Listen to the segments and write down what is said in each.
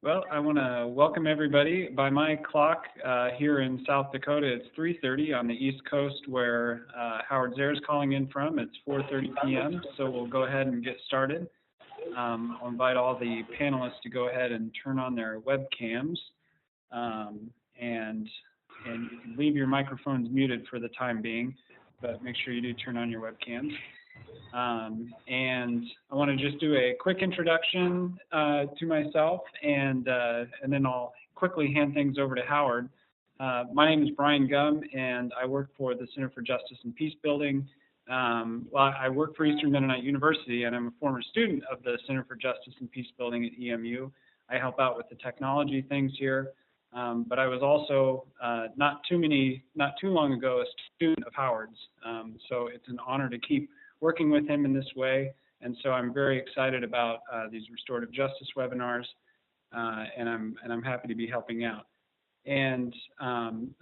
Well, I want to welcome everybody. By my clock here in South Dakota, it's 3:30 on the East Coast where Howard Zehr is calling in from. It's 4:30 p.m., so we'll go ahead and get started. I'll invite all the panelists to go ahead and turn on their webcams, and you can leave your microphones muted for the time being, but make sure you do turn on your webcams. And I want to just do a quick introduction to myself, and then I'll quickly hand things over to Howard. My name is Bryn Gum, and I work for the Center for Justice and Peace Building. Well, I work for Eastern Mennonite University, and I'm a former student of the Center for Justice and Peace Building at EMU. I help out with the technology things here, but I was also not too long ago a student of Howard's. So it's an honor to keep working with him in this way, and so I'm very excited about these restorative justice webinars, and I'm happy to be helping out. And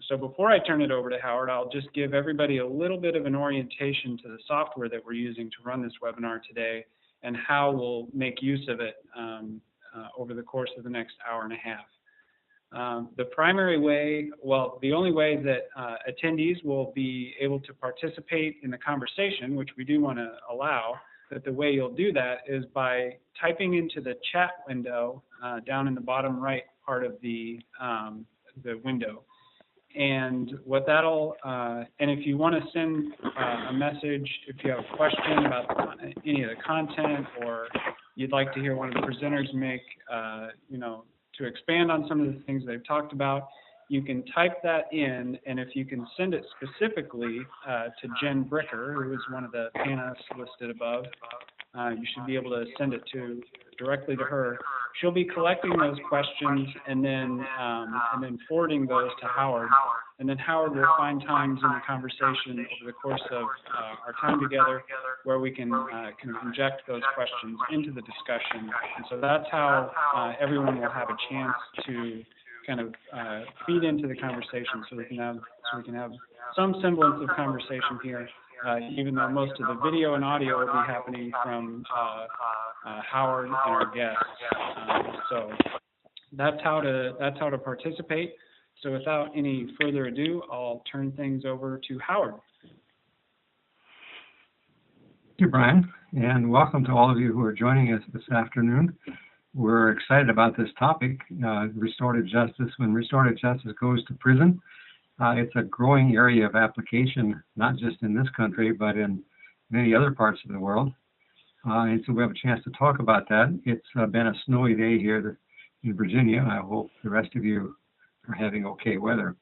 so before I turn it over to Howard, I'll just give everybody a little bit of an orientation to the software that we're using to run this webinar today and how we'll make use of it over the course of the next hour and a half. The primary way, well, the only way that attendees will be able to participate in the conversation, which we do want to allow, but the way you'll do that is by typing into the chat window down in the bottom right part of the window. And what that'll, and if you want to send a message, if you have a question about any of the content, or you'd like to hear one of the presenters make, to expand on some of the things they've talked about, you can type that in, and if you can send it specifically to Jen Bricker, who is one of the panelists listed above, you should be able to send it directly to her. She'll be collecting those questions and then forwarding those to Howard, and then Howard will find times in the conversation over the course of our time together where we can kind of inject those questions into the discussion. And so that's how everyone will have a chance to kind of feed into the conversation, so we can have some semblance of conversation here, even though most of the video and audio will be happening from Howard and our guests. So that's how to participate. So without any further ado, I'll turn things over to Howard. Thank you, Bryn, and welcome to all of you who are joining us this afternoon. We're excited about this topic, restorative justice. When restorative justice goes to prison, it's a growing area of application, not just in this country, but in many other parts of the world. And so we have a chance to talk about that. It's been a snowy day here in Virginia. I hope the rest of you are having okay weather.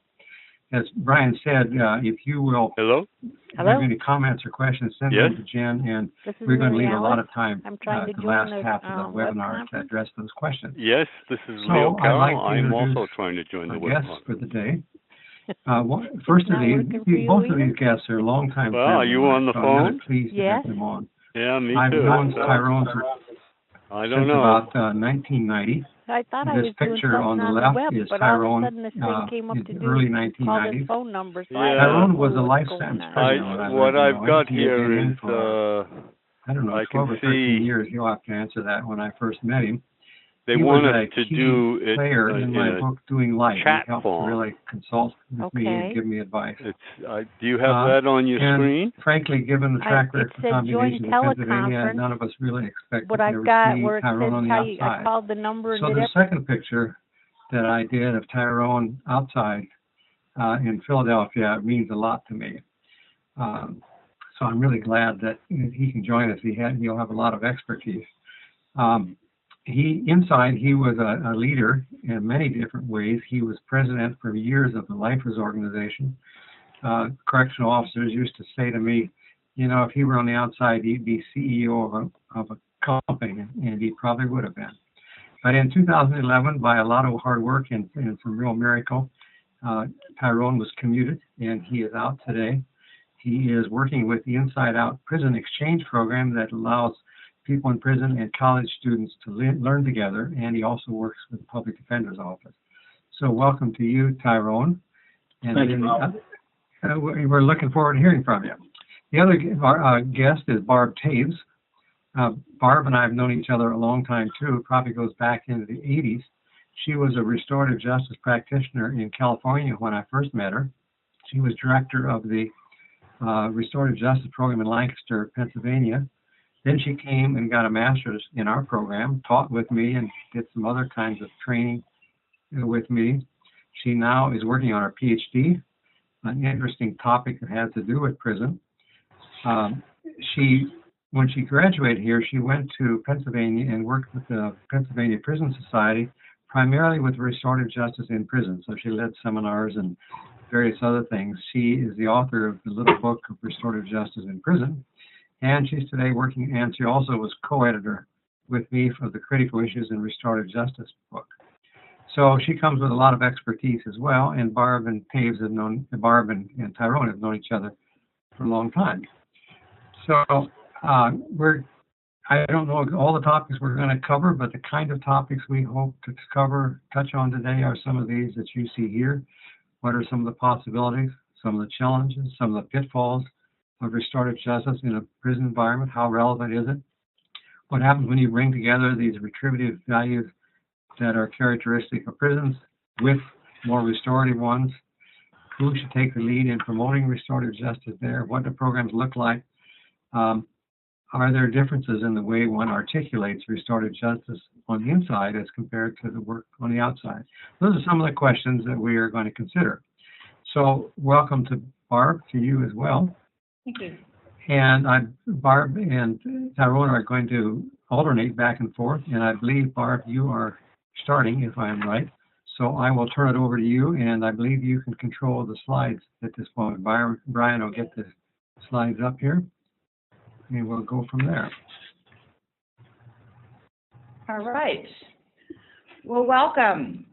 As Bryn said, if you will have any comments or questions, send them to Jen, and we're going to leave a lot of time the last half of the webinar to address those questions. Yes, this is Leo Carroll. I'm also trying to join the webinar. Guests for the day. First of both of these guests are longtime friends. Are you on the phone? I'm really pleased to have them on. Yeah, me too. I've known Tyrone since about 1990. I thought this picture on the left is Tyrone in the early 1990s. Phone number, so Tyrone was a life sentence prisoner. What I've got here is, I don't know, 12 or 13 years. You'll have to answer that. When I first met him, they wanted to do it player in my book, Doing Life. Chat he helped form. To really consult with me and give me advice. Do you have that on your screen? Frankly, given the track record of combination in Pennsylvania, none of us really expected to ever see Tyrone on the outside. I called the number. So the second picture that I did of Tyrone outside in Philadelphia means a lot to me. So I'm really glad that he can join us. He'll have a lot of expertise. Inside, he was a leader in many different ways. He was president for years of the Lifers organization. Correctional officers used to say to me, if he were on the outside, he'd be CEO of a company, and he probably would have been. But in 2011, by a lot of hard work and some real miracle, Tyrone was commuted, and he is out today. He is working with the Inside Out Prison Exchange Program that allows people in prison and college students to learn together, and he also works with the Public Defender's Office. So welcome to you, Tyrone. And thank you, we're looking forward to hearing from you. The other guest is Barb Toews. Barb and I have known each other a long time, too. It probably goes back into the 80s. She was a restorative justice practitioner in California when I first met her. She was director of the restorative justice program in Lancaster, Pennsylvania. Then she came and got a master's in our program, taught with me, and did some other kinds of training with me. She now is working on her PhD, an interesting topic that has to do with prison. When she graduated here, she went to Pennsylvania and worked with the Pennsylvania Prison Society, primarily with restorative justice in prison. So she led seminars and various other things. She is the author of the little book of Restorative Justice in Prison, and she's today working, and she also was co-editor with me for the Critical Issues in Restorative Justice book. So she comes with a lot of expertise as well, and Barb and Tyrone have known each other for a long time. So I don't know all the topics we're going to cover, but the kind of topics we hope to touch on today are some of these that you see here. What are some of the possibilities, some of the challenges, some of the pitfalls of restorative justice in a prison environment? How relevant is it? What happens when you bring together these retributive values that are characteristic of prisons with more restorative ones? Who should take the lead in promoting restorative justice there? What do programs look like? Are there differences in the way one articulates restorative justice on the inside as compared to the work on the outside? Those are some of the questions that we are going to consider. So welcome to Barb, to you as well. Thank you. And Barb and Tyrone are going to alternate back and forth, and I believe, Barb, you are starting, if I am right. So I will turn it over to you, and I believe you can control the slides at this point. Brian will get the slides up here, and we'll go from there. All right. Well, welcome.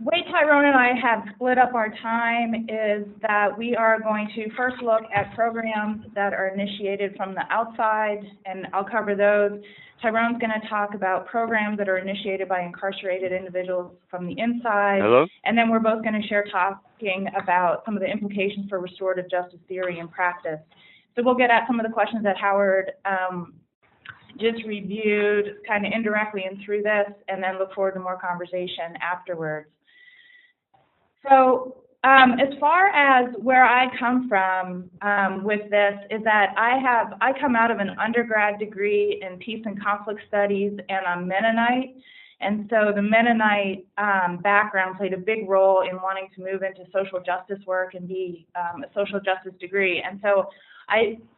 Way Tyrone and I have split up our time is that we are going to first look at programs that are initiated from the outside, and I'll cover those. Tyrone's going to talk about programs that are initiated by incarcerated individuals from the inside. Hello? And then we're both going to share talking about some of the implications for restorative justice theory and practice. So we'll get at some of the questions that Howard just reviewed kind of indirectly and through this, and then look forward to more conversation afterwards. So as far as where I come from with this is that I come out of an undergrad degree in peace and conflict studies, and I'm Mennonite. And so the Mennonite background played a big role in wanting to move into social justice work and be a social justice degree. And so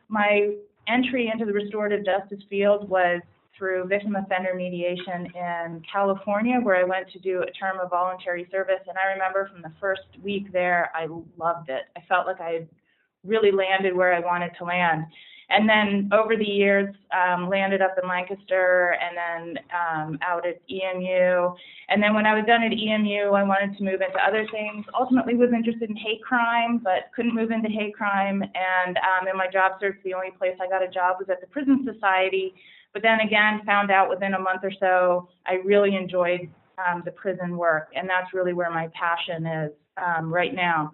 my entry into the restorative justice field was through victim offender mediation in California, where I went to do a term of voluntary service. And I remember from the first week there, I loved it. I felt like I had really landed where I wanted to land. And then over the years, landed up in Lancaster and then out at EMU. And then when I was done at EMU, I wanted to move into other things. Ultimately was interested in hate crime, but couldn't move into hate crime. And in my job search, the only place I got a job was at the Prison Society. But then again, found out within a month or so, I really enjoyed the prison work. And that's really where my passion is right now.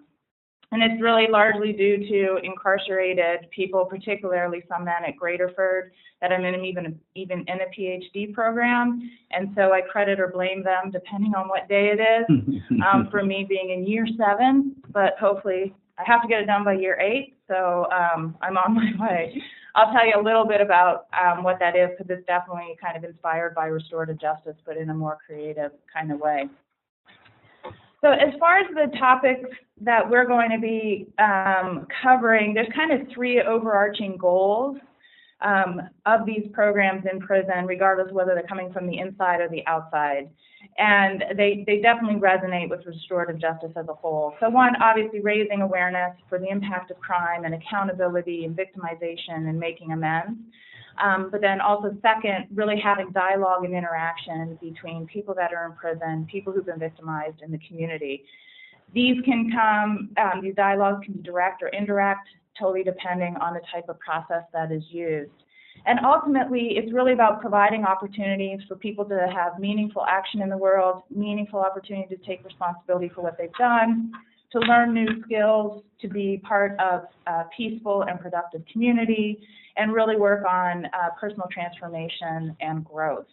And it's really largely due to incarcerated people, particularly some men at Graterford, that I'm in even in a PhD program. And so I credit or blame them, depending on what day it is, for me being in year 7. But hopefully I have to get it done by year 8. So I'm on my way. I'll tell you a little bit about what that is, because it's definitely kind of inspired by restorative justice, but in a more creative kind of way. So as far as the topics that we're going to be covering, there's kind of 3 overarching goals of these programs in prison, regardless of whether they're coming from the inside or the outside. And they definitely resonate with restorative justice as a whole. So one, obviously raising awareness for the impact of crime and accountability and victimization and making amends. But then also second, really having dialogue and interaction between people that are in prison, people who've been victimized, and the community. These can come, these dialogues can be direct or indirect, totally depending on the type of process that is used. And ultimately, it's really about providing opportunities for people to have meaningful action in the world, meaningful opportunity to take responsibility for what they've done, to learn new skills, to be part of a peaceful and productive community, and really work on personal transformation and growth.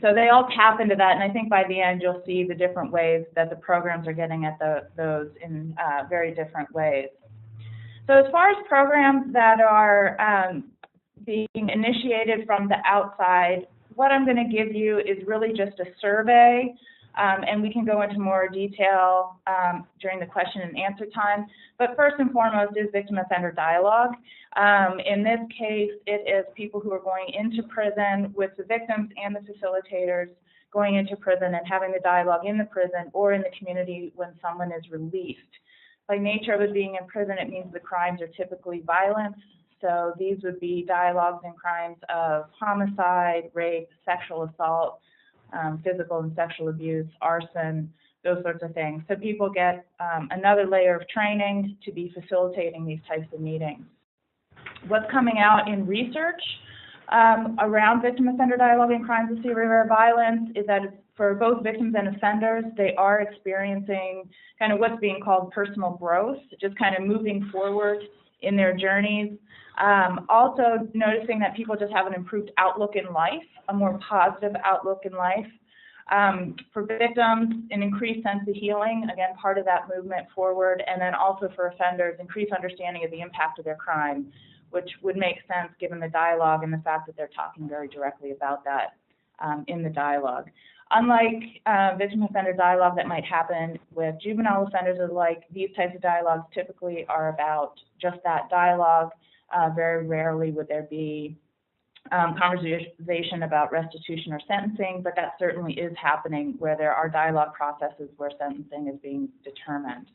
So they all tap into that, and I think by the end you'll see the different ways that the programs are getting at those in very different ways. So as far as programs that are being initiated from the outside, what I'm going to give you is really just a survey, and we can go into more detail during the question and answer time. But first and foremost is victim-offender dialogue. In this case, it is people who are going into prison with the victims and the facilitators going into prison and having the dialogue in the prison or in the community when someone is released. By nature of it being in prison, it means the crimes are typically violence. So these would be dialogues and crimes of homicide, rape, sexual assault, physical and sexual abuse, arson, those sorts of things. So people get another layer of training to be facilitating these types of meetings. What's coming out in research around victim-offender dialogue and crimes of severe violence is that for both victims and offenders, they are experiencing kind of what's being called personal growth, just kind of moving forward in their journeys. Also noticing that people just have an improved outlook in life, a more positive outlook in life. For victims, an increased sense of healing, again, part of that movement forward, and then also for offenders, increased understanding of the impact of their crime, which would make sense given the dialogue and the fact that they're talking very directly about that in the dialogue. Unlike victim-offender dialogue that might happen with juvenile offenders or like, these types of dialogues typically are about just that dialogue. Very rarely would there be conversation about restitution or sentencing, but that certainly is happening where there are dialogue processes where sentencing is being determined.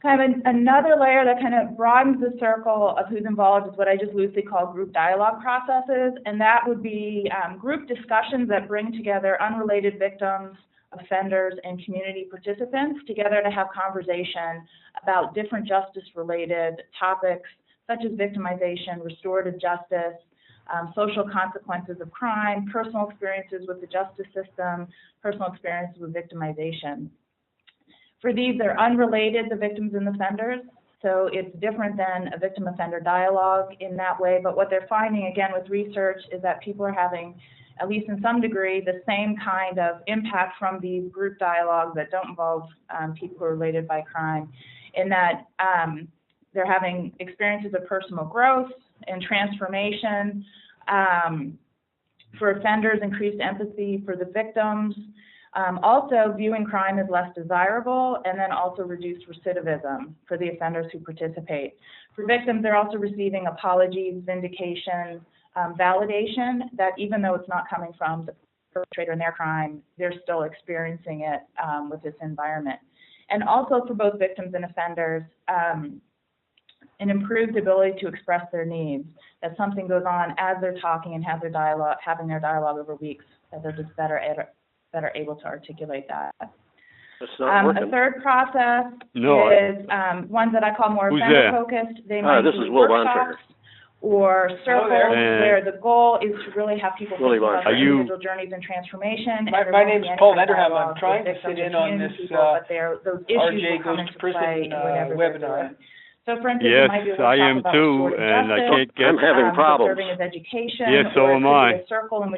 Kind of another layer that kind of broadens the circle of who's involved is what I just loosely call group dialogue processes, and that would be group discussions that bring together unrelated victims, offenders, and community participants together to have conversation about different justice-related topics such as victimization, restorative justice, social consequences of crime, personal experiences with the justice system, personal experiences with victimization. For these, they're unrelated, the victims and offenders, so it's different than a victim-offender dialogue in that way, but what they're finding, again, with research is that people are having, at least in some degree, the same kind of impact from these group dialogues that don't involve people who are related by crime, in that they're having experiences of personal growth and transformation. For offenders, increased empathy for the victims. Also, viewing crime as less desirable, and then also reduced recidivism for the offenders who participate. For victims, they're also receiving apologies, vindication, validation, that even though it's not coming from the perpetrator in their crime, they're still experiencing it with this environment. And also for both victims and offenders, an improved ability to express their needs, that something goes on as they're talking and have their dialogue, having their dialogue over weeks, that they're just better able to articulate that. That's not working. A third process is ones that I call more offender-focused. They might be workshops or circles where the goal is to really have people think about their individual journeys and transformation. My name is Paul Vanderham. I'm trying to fit in on this those issues RJ will come Goes into to Prison play whatever webinar. So, for instance, yes, it might be a I am about too, and I can't get. I'm having problems. Serving as education. Yes, so am I.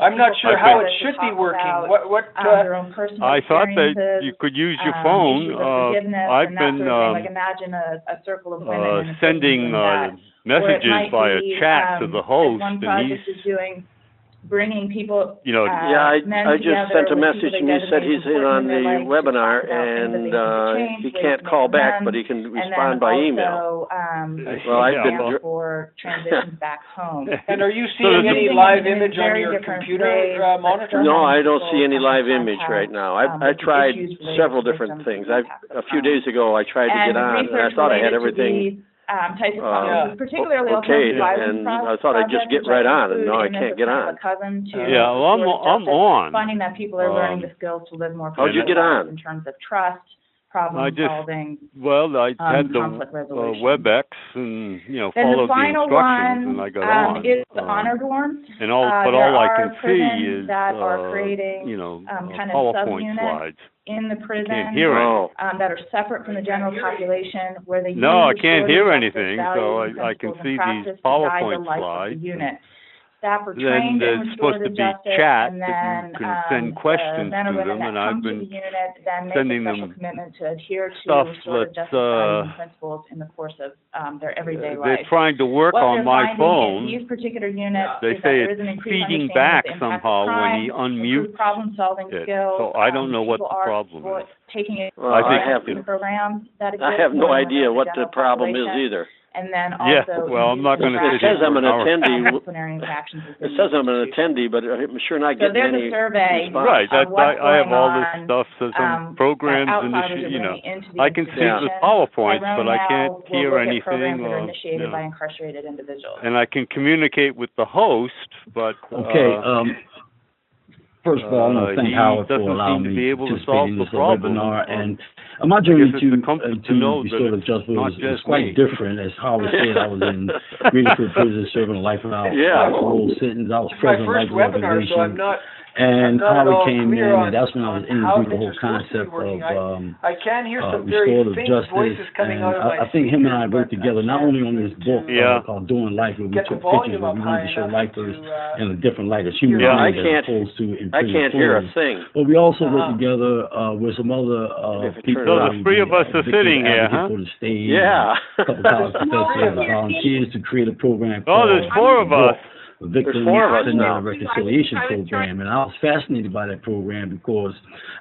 I'm not sure how it should be working. Their own personal I thought that you could use your phone. I've been like imagine a circle of women sending messages via chat to the host, one and he's is doing. Bringing people, I just sent a message and he said he's in on the webinar and he can't call back, but he can respond by email. Well, I've been for transitions back home. And are you seeing any live image on your computer monitor? No, I don't see any live image right now. I tried several different things. A few days ago I tried to get on and I thought I had everything types of problems, particularly okay, and I thought I'd just get right on, and no, I can't get on. Yeah, well, I'm on. Finding that people are learning the skills to live more. How'd you get on? In terms of trust, problem solving. Well, I had the WebEx and followed the instructions, and I got on. Is the honor dorms. And all I can see is that are creating kind of PowerPoint slides. In the prison that are separate from the general population, where they I can't hear anything, so I can see these PowerPoint slides. staff are then trained in there's supposed to restorative be justice, chat and that then you can send questions men or to women them, and that I've come to the been unit then make a sending special them commitment to adhere to stuff restorative that's, justice values and principles in the course of their everyday life. they're trying to work What on they're my finding phone. in these particular units They is that say there is an it's increased feeding understanding back of the impact somehow of crime, when he unmutes improved problem-solving it. skills. So I don't know what people the are problem is. taking it Well, I have programs that exist. I have no more than idea the what the general problem is population. either. And then Yeah, also well, I'm not going to It sit here says I'm for an an hour. attendee. disciplinary infractions It says I'm an attendee, but I'm sure not So getting there's any a survey response. Right, of what's I have all going this on, stuff, says some programs and outsiders are you know. bringing into the I can see the institution. PowerPoints, Tyrone but I now can't will hear look at anything programs that are or, initiated you know. by incarcerated individuals. And I can communicate with the host, but First of all, I want to thank Howard for allowing me to participate in this webinar. And my journey to restorative justice was quite different. As Howard said, I was in Graterford prison serving a life without parole sentence. I was president of the organization. And Howard came in, and that's when I was introduced the whole concept of I can hear some very restorative faint justice. voices coming And out of my I think him and I speakers, worked but together not only on this book called Doing Life, where we get the took pictures volume where up we wanted to high show enough lifers to, in a different light as human Yeah, beings as opposed to in I prison can't hear a forms. thing. But we also worked together with some other people. So the three of us are sitting here, huh? For the stage, Yeah. a couple of professors and volunteers to create a program Oh, called there's four of us. Victim There's 4 of us now. Reconciliation Program, and I was fascinated by that program because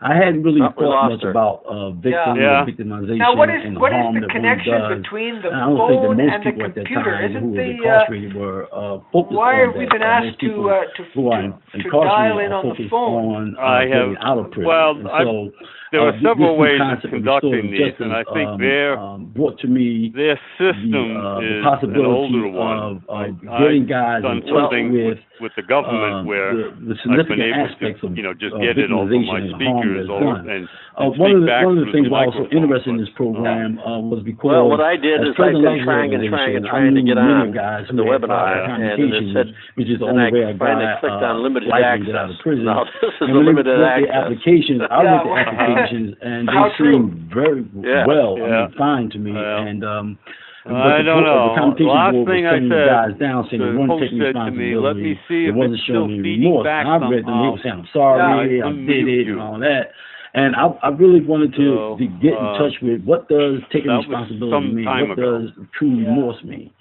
I hadn't really thought much about victim or victimization now, what is and the what is harm the that one connection does. between the And I don't think that phone most and the people at that computer? time Isn't who were the incarcerated were focused why on have we that. been asked Most people who are to dial in incarcerated are on the focused phone? on getting out of prison. Well, And so, there are several ways of concept conducting these, justice, and I think brought to me their system the is an possibility older one. of getting guys I've done in touch something with the government where the I've significant been able aspects to, of just get it over my victimization and harm speakers that's or done. and One speak back of the through things the I was also microphone, interested in this program was because Well, what I did is I've been trying to get on guys to the webinar, and it said, which is the and only I way a finally guy clicked on limited get out access. of prison. Now, this is And the when they limited wrote the access. applications, I read the applications, and they seemed very well, fine to me, and I don't know. The Last thing I said, guys down saying they the weren't host taking said to me, let me responsibility. see if It wasn't it's still showing any feeding remorse. back And I read them, they were saying, I'm sorry, I did it, and all that. And I really wanted to get in touch with what does taking responsibility mean? What does true remorse mean?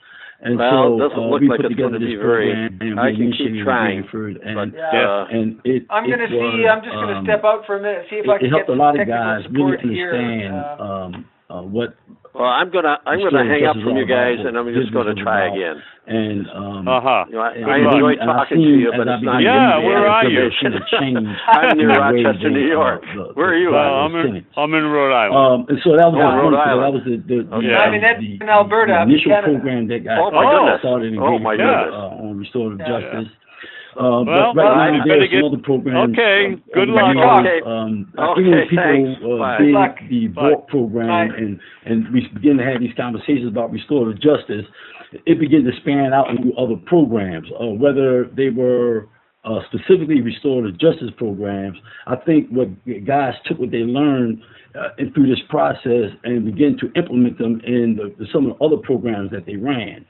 And well, so it doesn't look we like put it's going together to be this very. program, and I we can keep trying, and I'm just going to step out for a minute, see if I can get helped a lot of technical guys really support here. understand what. Well, I'm gonna hang up from you guys, and I'm just going to try again. And I enjoy talking to you, but it's not. Yeah, where are you? I'm near Rochester, New York. Where are you? I'm in Rhode Island. And so that was Rhode Island. That was I'm in Alberta, initial Canada. program that got started in on restorative justice. But right now there's some other programs. Okay, good luck. Even people did the VORP program, and we begin to have these conversations about restorative justice. It began to span out into other programs, whether they were specifically restorative justice programs. I think what guys took what they learned through this process and began to implement them in some of the other programs that they ran.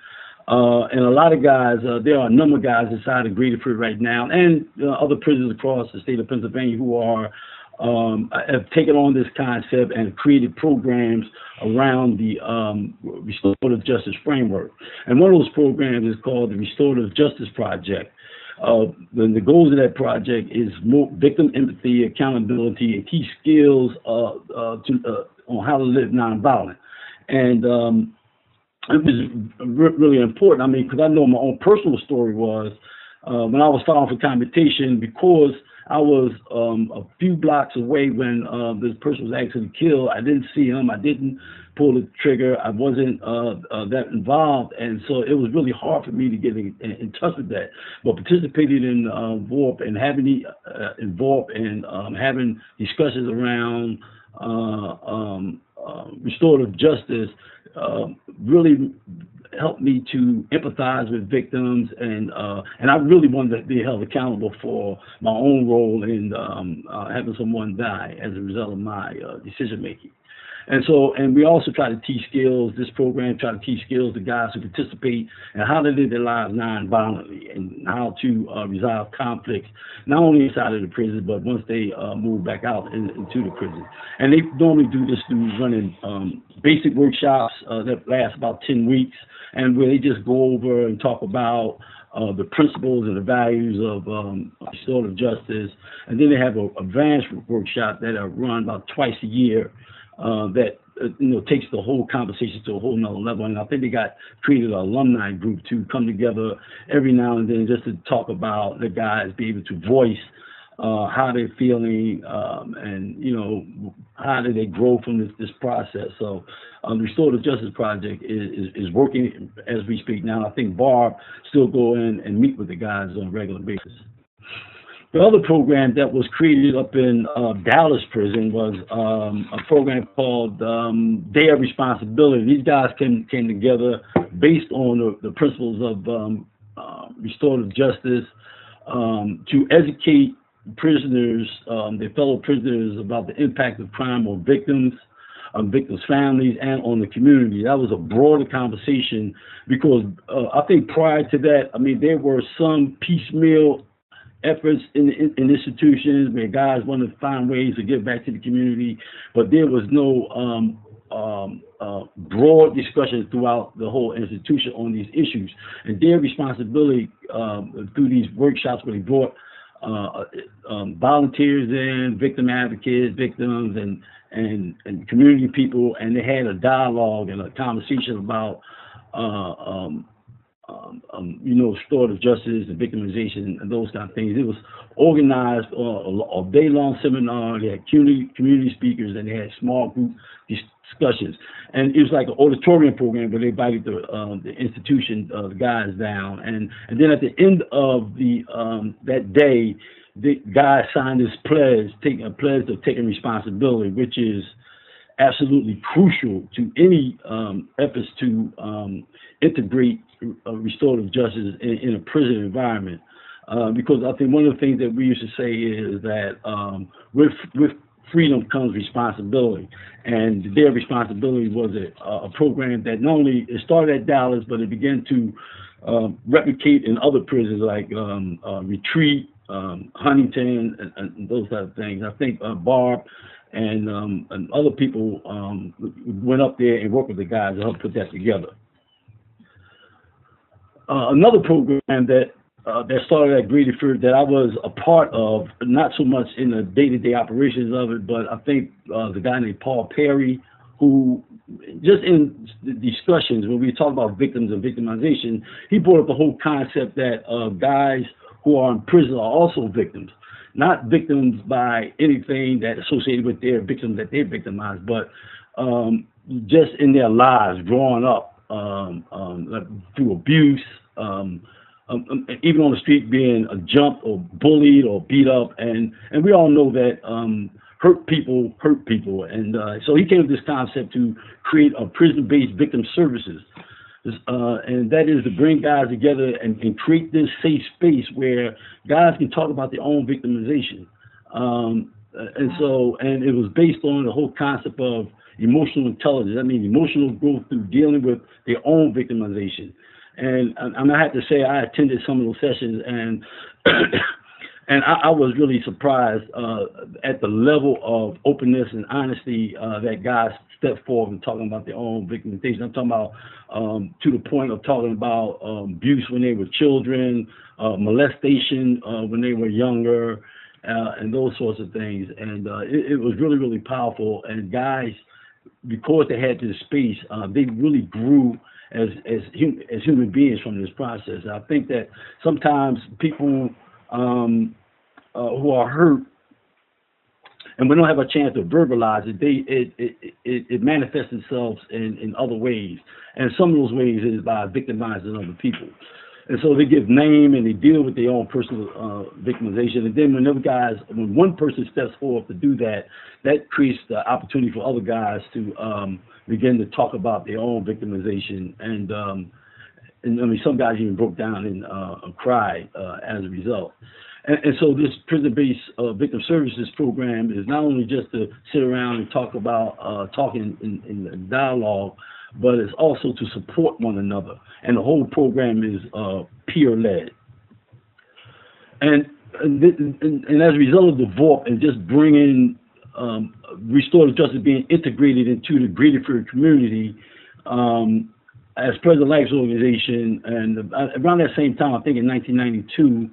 And a lot of guys, there are a number of guys inside of Graterford right now, and other prisons across the state of Pennsylvania who are have taken on this concept and created programs around the restorative justice framework. And one of those programs is called the Restorative Justice Project. The goals of that project is more victim empathy, accountability, and key skills on how to live nonviolent. And it was really important. I mean, because I know my own personal story was when I was filing for commutation, because I was a few blocks away when this person was actually killed. I didn't see him. I didn't pull the trigger. I wasn't that involved, and so it was really hard for me to get in touch with that. But participating in VORP and having involved in having discussions around restorative justice really helped me to empathize with victims, and I really wanted to be held accountable for my own role in having someone die as a result of my decision making. And we also try to teach skills. This program try to teach skills to guys who participate and how to live their lives non-violently and how to resolve conflicts, not only inside of the prison, but once they move back out into the prison. And they normally do this through running basic workshops that last about 10 weeks, and where they just go over and talk about the principles and the values of restorative justice. And then they have a advanced workshop that are run about twice a year that takes the whole conversation to a whole nother level. And I think they created an alumni group to come together every now and then just to talk about the guys, be able to voice how they're feeling, and how do they grow from this process. So the Restorative Justice Project is working as we speak now. I think Barb still go in and meet with the guys on a regular basis. The other program that was created up in Dallas prison was a program called Their Responsibility. These guys came together based on the principles of restorative justice to educate prisoners, their fellow prisoners, about the impact of crime on victims, victims' families, and on the community. That was a broader conversation because I think prior to that, there were some piecemeal efforts in institutions where guys wanted to find ways to give back to the community, but there was no broad discussion throughout the whole institution on these issues. And their responsibility through these workshops where they brought volunteers in, victim advocates, victims, and community people, and they had a dialogue and a conversation about restorative justice and victimization and those kind of things. It was organized a day-long seminar. They had community speakers, and they had small group discussions. And it was like an auditorium program where they invited the institution, the guys down. And then at the end of that day, the guys signed this pledge, taking a pledge of taking responsibility, which is absolutely crucial to any efforts to integrate restorative justice in a prison environment. Because I think one of the things that we used to say is that with freedom comes responsibility, and their responsibility was a program that not only it started at Dallas, but it began to replicate in other prisons like Retreat, Huntington, and those type of things. I think Barb and other people went up there and worked with the guys to help put that together. Another program that started at Graterford that I was a part of, not so much in the day-to-day operations of it, but I think the guy named Paul Perry, who just in the discussions when we talk about victims and victimization, he brought up the whole concept that guys who are in prison are also victims. Not victims by anything that's associated with their victims that they victimized, but just in their lives growing up through abuse, even on the street being jumped or bullied or beat up, and we all know that hurt people, and so he came with this concept to create a prison-based victim services, and that is to bring guys together and create this safe space where guys can talk about their own victimization, and it was based on the whole concept of emotional intelligence. I mean, emotional growth through dealing with their own victimization. And I have to say, I attended some of those sessions, and and I was really surprised at the level of openness and honesty that guys stepped forward and talking about their own victimization. I'm talking about to the point of talking about abuse when they were children, molestation when they were younger, and those sorts of things. And it was really, really powerful. And guys, because they had this space, they really grew as human beings from this process. I think that sometimes people who are hurt and we don't have a chance to verbalize it, it manifests itself in other ways, and some of those ways is by victimizing other people. And so they give name and they deal with their own personal victimization. And then when one person steps forward to do that, that creates the opportunity for other guys to begin to talk about their own victimization. And I mean, some guys even broke down and cried as a result. And so this prison-based victim services program is not only just to sit around and talk about talking in dialogue, but it's also to support one another. And the whole program is peer-led. And as a result of the VORP and just bringing restorative justice being integrated into the Graterford community, as President Life's organization, and around that same time, I think in 1992,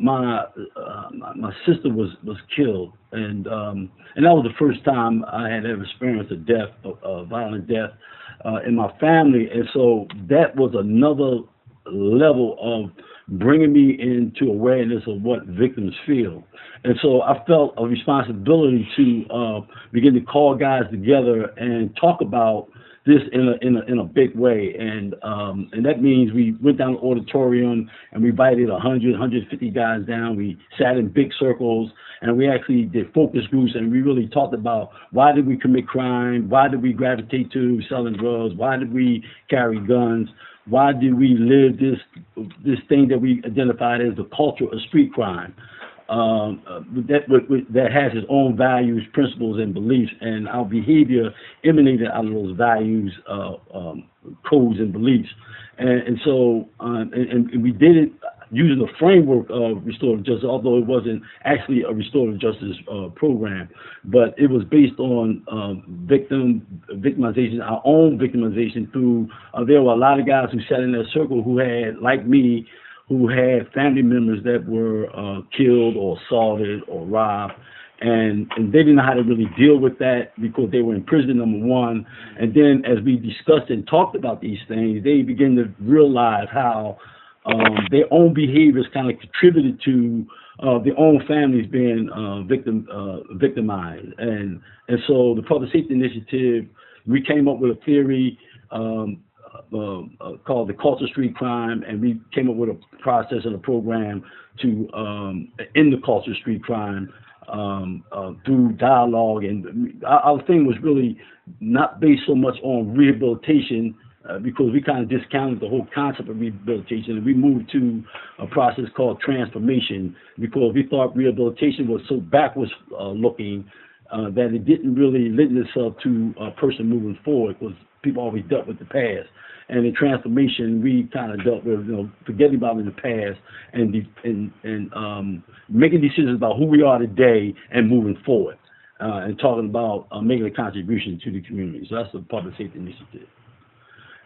my sister was killed, and that was the first time I had ever experienced a violent death in my family, and so that was another level of bringing me into awareness of what victims feel. And so I felt a responsibility to begin to call guys together and talk about this in a big way. And that means we went down the auditorium and we invited 100, 150 guys down. We sat in big circles and we actually did focus groups, and we really talked about why did we commit crime, why did we gravitate to selling drugs, why did we carry guns, why did we live this thing that we identified as the culture of street crime, that has its own values, principles, and beliefs, and our behavior emanated out of those values, codes, and beliefs. And so we did it using the framework of restorative justice, although it wasn't actually a restorative justice program, but it was based on victimization, our own victimization through, there were a lot of guys who sat in that circle who had, like me, who had family members that were killed or assaulted or robbed, and they didn't know how to really deal with that because they were in prison, number one. And then as we discussed and talked about these things, they began to realize how their own behaviors kind of contributed to their own families being victimized. And so the Public Safety Initiative, we came up with a theory called the culture of street crime, and we came up with a process and a program to end the culture of street crime through dialogue. And our thing was really not based so much on rehabilitation, because we kind of discounted the whole concept of rehabilitation, and we moved to a process called transformation, because we thought rehabilitation was so backwards looking that it didn't really lend itself to a person moving forward, because people always dealt with the past. And in transformation, we kind of dealt with, forgetting about the past and making decisions about who we are today and moving forward, and talking about making a contribution to the community. So that's the Public Safety Initiative.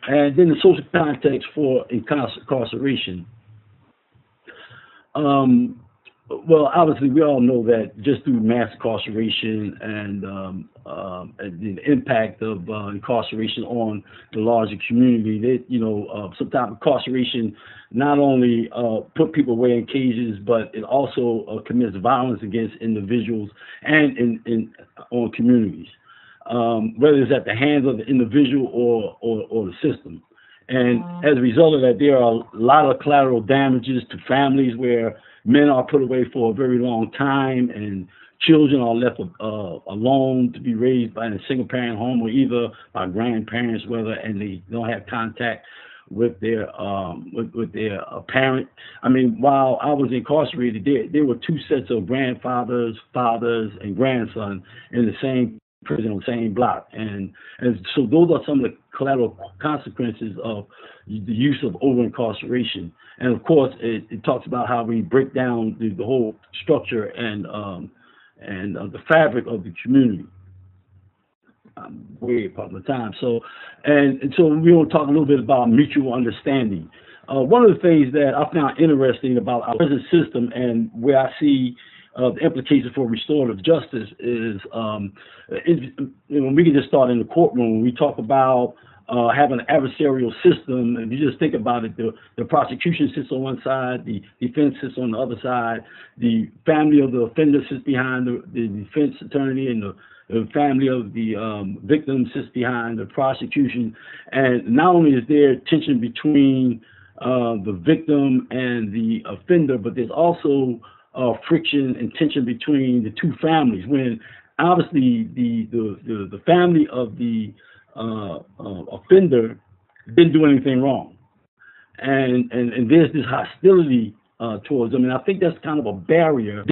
And then the social context for incarceration. Well, obviously, we all know that just through mass incarceration and the impact of incarceration on the larger community, that sometimes incarceration not only put people away in cages, but it also commits violence against individuals and on communities, whether it's at the hands of the individual or the system. And as a result of that, there are a lot of collateral damages to families where men are put away for a very long time, and children are left alone to be raised by in a single-parent home or either by grandparents, and they don't have contact with their parent. I mean, while I was incarcerated, there were two sets of grandfathers, fathers, and grandsons in the same prison on the same block, and so those are some of the collateral consequences of the use of over-incarceration. And of course, it talks about how we break down the whole structure and the fabric of the community. I'm way part of the time. So we want to talk a little bit about mutual understanding. One of the things that I found interesting about our prison system and where I see the implications for restorative justice is, we can just start in the courtroom. We talk about having an adversarial system, and you just think about it, the prosecution sits on one side, the defense sits on the other side, the family of the offender sits behind the defense attorney, and the family of the victim sits behind the prosecution. And not only is there tension between the victim and the offender, but there's also friction and tension between the two families, when obviously the family of the offender didn't do anything wrong, and there's this hostility towards them. And I think that's kind of a barrier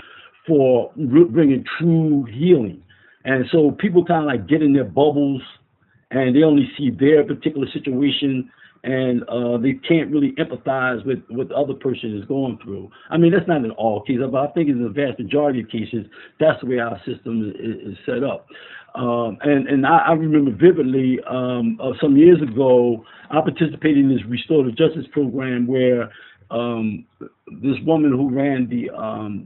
for bringing true healing. And so people kind of like get in their bubbles and they only see their particular situation, and they can't really empathize with what the other person is going through. I mean, that's not in all cases, but I think in the vast majority of cases, that's the way our system is set up. And I remember vividly some years ago, I participated in this restorative justice program where this woman who ran the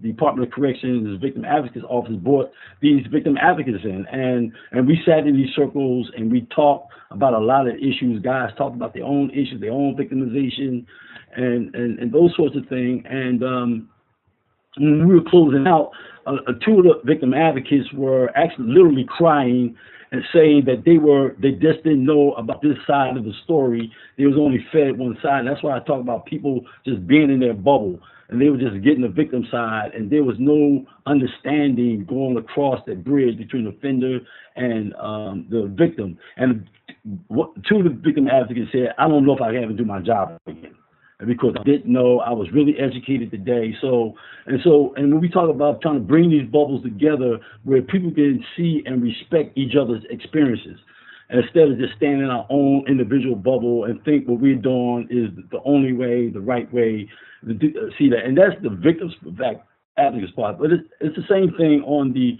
Department of Corrections Victim Advocates Office brought these victim advocates in, and we sat in these circles and we talked about a lot of issues. Guys talked about their own issues, their own victimization, and those sorts of things. And when we were closing out, two of the victim advocates were actually literally crying and saying that they just didn't know about this side of the story. They was only fed one side. And that's why I talk about people just being in their bubble, and they were just getting the victim side, and there was no understanding going across that bridge between the offender and the victim. And two of the victim advocates said, I don't know if I can ever do my job again, because I didn't know. I was really educated today. And when we talk about trying to bring these bubbles together where people can see and respect each other's experiences, instead of just standing in our own individual bubble and think what we're doing is the only way, the right way to see that. And that's the victim's advocates part. But it's the same thing on the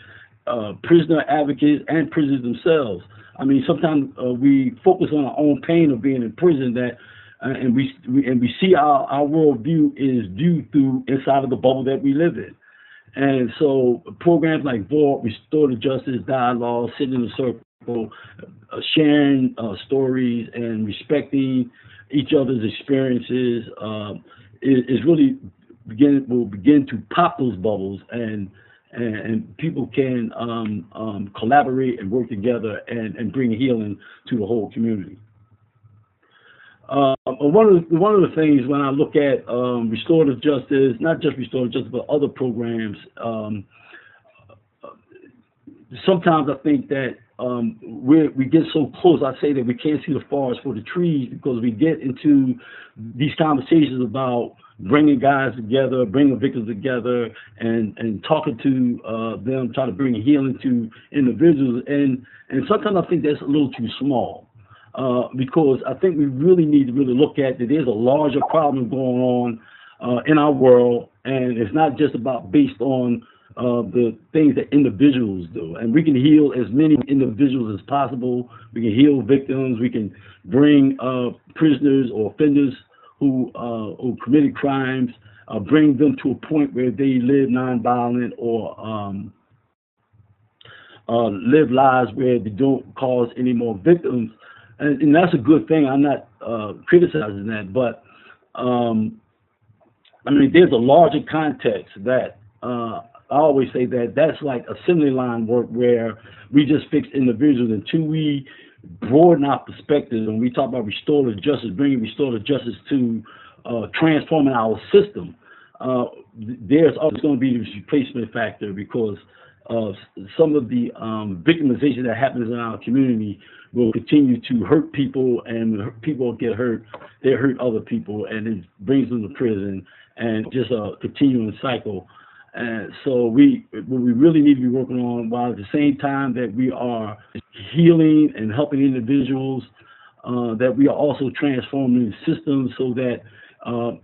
prisoner advocates and prisoners themselves. I mean, sometimes we focus on our own pain of being in prison, that and we see our worldview is viewed through inside of the bubble that we live in. And so programs like VORT, Restorative Justice, Dialogue, Sitting in a Circle, sharing stories and respecting each other's experiences is really will begin to pop those bubbles, and people can collaborate and work together and bring healing to the whole community. One of the things when I look at restorative justice, not just restorative justice, but other programs, sometimes I think that we get so close, I say that we can't see the forest for the trees, because we get into these conversations about bringing guys together, bringing victims together, and talking to them, trying to bring healing to individuals. And sometimes I think that's a little too small. Because I think we really need to really look at that there's a larger problem going on in our world, and it's not just about based on the things that individuals do. And we can heal as many individuals as possible. We can heal victims. We can bring prisoners or offenders who committed crimes, bring them to a point where they live nonviolent or live lives where they don't cause any more victims. And that's a good thing. I'm not criticizing that, but I mean, there's a larger context that I always say that that's like assembly line work, where we just fix individuals until we broaden our perspective and we talk about restorative justice, bringing restorative justice to transforming our system. There's always going to be this replacement factor, because some of the victimization that happens in our community will continue to hurt people, and when people get hurt, they hurt other people, and it brings them to prison, and just a continuing cycle. And so what we really need to be working on, while at the same time that we are healing and helping individuals, that we are also transforming systems so that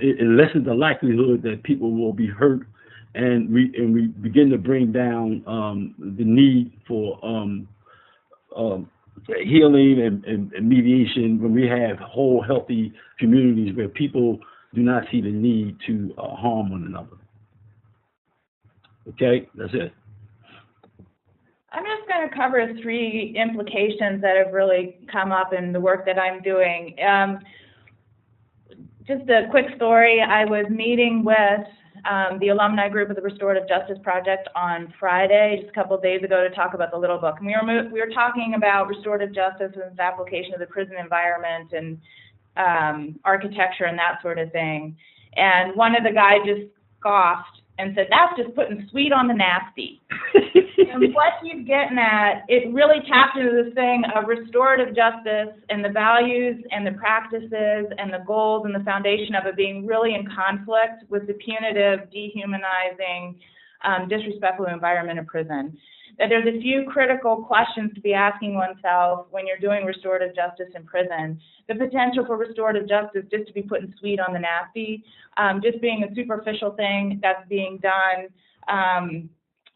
it lessens the likelihood that people will be hurt, and we begin to bring down the need for healing and mediation when we have whole, healthy communities where people do not see the need to harm one another. Okay, that's it. I'm just going to cover 3 implications that have really come up in the work that I'm doing. Just a quick story. I was meeting with the alumni group of the Restorative Justice Project on Friday, just a couple of days ago, to talk about the Little Book. And we were talking about restorative justice and its application of the prison environment and architecture and that sort of thing. And one of the guys just scoffed and said, "That's just putting sweet on the nasty." And what he's getting at, it really tapped into this thing of restorative justice and the values and the practices and the goals and the foundation of it being really in conflict with the punitive, dehumanizing, disrespectful environment of prison. That there's a few critical questions to be asking oneself when you're doing restorative justice in prison. The potential for restorative justice just to be putting sweet on the nasty, just being a superficial thing that's being done,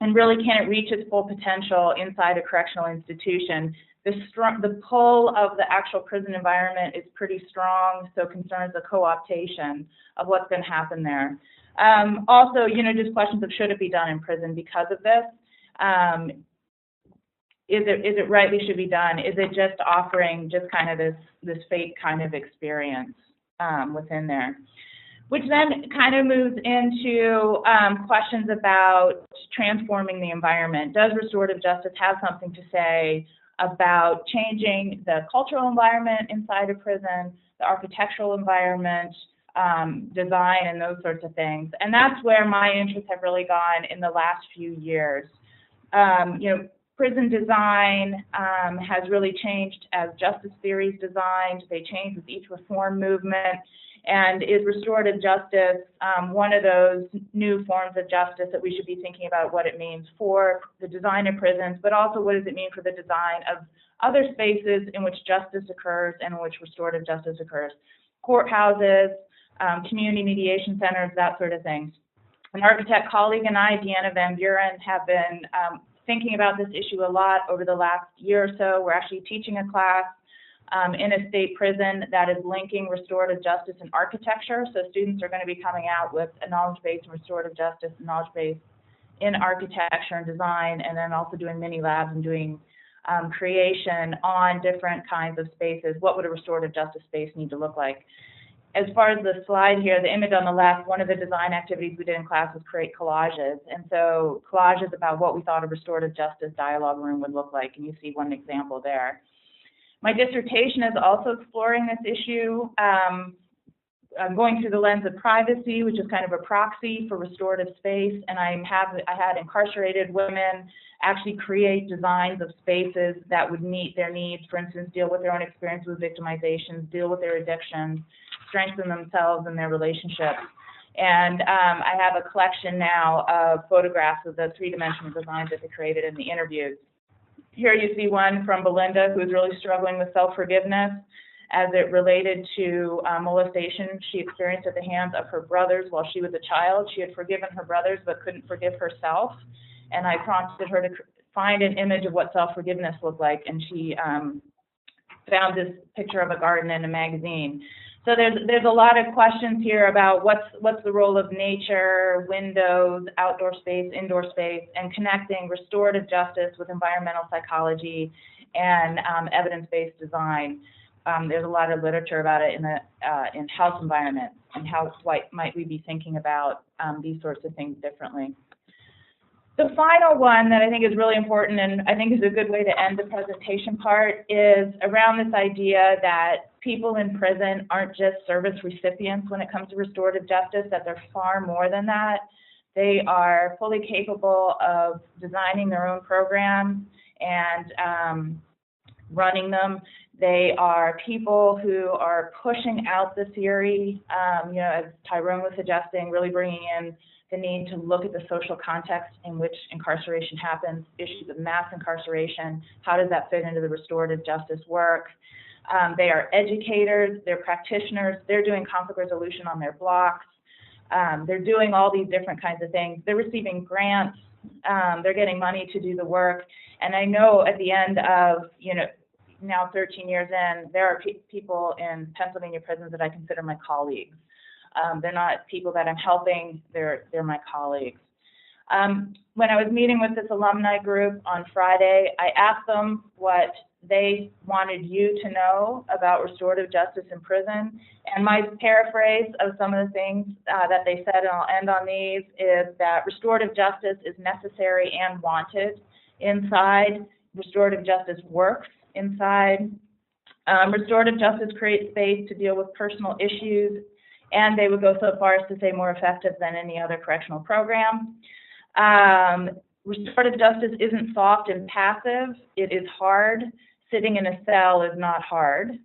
and really can it reach its full potential inside a correctional institution. The pull of the actual prison environment is pretty strong, so concerns the co-optation of what's going to happen there. Also, just questions of should it be done in prison because of this. Is it rightly should be done? Is it just offering just kind of this fake kind of experience within there? Which then kind of moves into questions about transforming the environment. Does restorative justice have something to say about changing the cultural environment inside a prison, the architectural environment, design, and those sorts of things? And that's where my interests have really gone in the last few years. Prison design has really changed as justice theories designed. They change with each reform movement. And is restorative justice one of those new forms of justice that we should be thinking about what it means for the design of prisons, but also what does it mean for the design of other spaces in which justice occurs and in which restorative justice occurs? Courthouses, community mediation centers, that sort of thing. An architect colleague and I, Deanna Van Buren, have been thinking about this issue a lot over the last year or so. We're actually teaching a class in a state prison that is linking restorative justice and architecture. So students are going to be coming out with a knowledge base in restorative justice, a knowledge base in architecture and design, and then also doing mini labs and doing creation on different kinds of spaces. What would a restorative justice space need to look like? As far as the slide here, the image on the left, one of the design activities we did in class was create collages. And so collages about what we thought a restorative justice dialogue room would look like, and you see one example there. My dissertation is also exploring this issue. I'm going through the lens of privacy, which is kind of a proxy for restorative space, and I had incarcerated women actually create designs of spaces that would meet their needs, for instance, deal with their own experience with victimization, deal with their addictions, strengthen themselves and their relationships. And I have a collection now of photographs of the three-dimensional designs that they created in the interviews. Here you see one from Belinda, who is really struggling with self-forgiveness as it related to molestation she experienced at the hands of her brothers while she was a child. She had forgiven her brothers but couldn't forgive herself. And I prompted her to find an image of what self-forgiveness looked like, and she found this picture of a garden in a magazine. So there's a lot of questions here about what's the role of nature, windows, outdoor space, indoor space, and connecting restorative justice with environmental psychology and evidence-based design. There's a lot of literature about it in house environments and how might we be thinking about these sorts of things differently. The final one that I think is really important and I think is a good way to end the presentation part is around this idea that people in prison aren't just service recipients when it comes to restorative justice, that they're far more than that. They are fully capable of designing their own programs and running them. They are people who are pushing out the theory, as Tyrone was suggesting, really bringing in the need to look at the social context in which incarceration happens, issues of mass incarceration, how does that fit into the restorative justice work. They are educators, they're practitioners, they're doing conflict resolution on their blocks, they're doing all these different kinds of things. They're receiving grants, they're getting money to do the work, and I know at the end of, now 13 years in, there are people in Pennsylvania prisons that I consider my colleagues. They're not people that I'm helping, they're my colleagues. When I was meeting with this alumni group on Friday, I asked them what they wanted you to know about restorative justice in prison. And my paraphrase of some of the things that they said, and I'll end on these, is that restorative justice is necessary and wanted inside. Restorative justice works inside. Restorative justice creates space to deal with personal issues, and they would go so far as to say more effective than any other correctional program. restorative justice isn't soft and passive. It is hard. Sitting in a cell is not hard.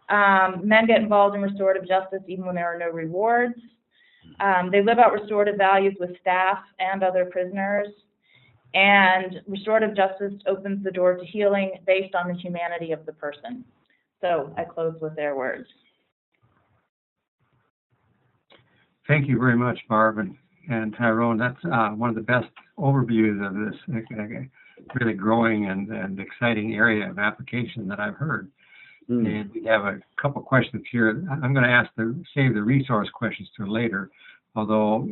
Men get involved in restorative justice even when there are no rewards. They live out restorative values with staff and other prisoners. And restorative justice opens the door to healing based on the humanity of the person. So I close with their words. Thank you very much, Barb and Tyrone. That's one of the best overviews of this really growing and exciting area of application that I've heard. And we have a couple questions here. I'm going to save the resource questions to later, although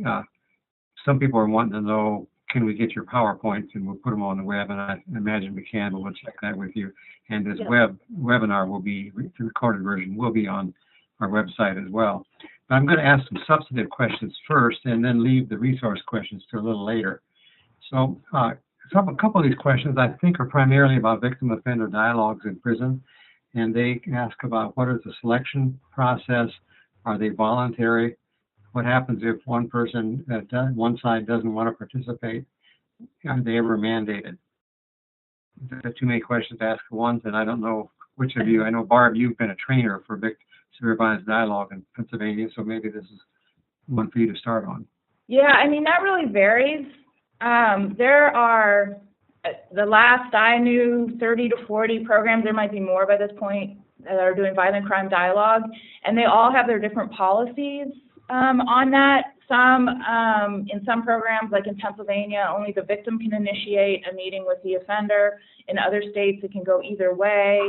some people are wanting to know, can we get your PowerPoints, and we'll put them on the web, and I imagine we can, but we'll check that with you. And this webinar will be, the recorded version will be on our website as well. But I'm going to ask some substantive questions first and then leave the resource questions to a little later. So a couple of these questions I think are primarily about victim-offender dialogues in prison, and they ask about what is the selection process, are they voluntary, what happens if one person, one side doesn't want to participate, are they ever mandated? There are too many questions to ask at once, and I don't know which of you, I know Barb, you've been a trainer for severe violence dialogue in Pennsylvania, so maybe this is one for you to start on. Yeah, I mean, that really varies. There are, the last I knew, 30 to 40 programs, there might be more by this point, that are doing violent crime dialogue, and they all have their different policies on that. Some, in some programs, like in Pennsylvania, only the victim can initiate a meeting with the offender. In other states, it can go either way.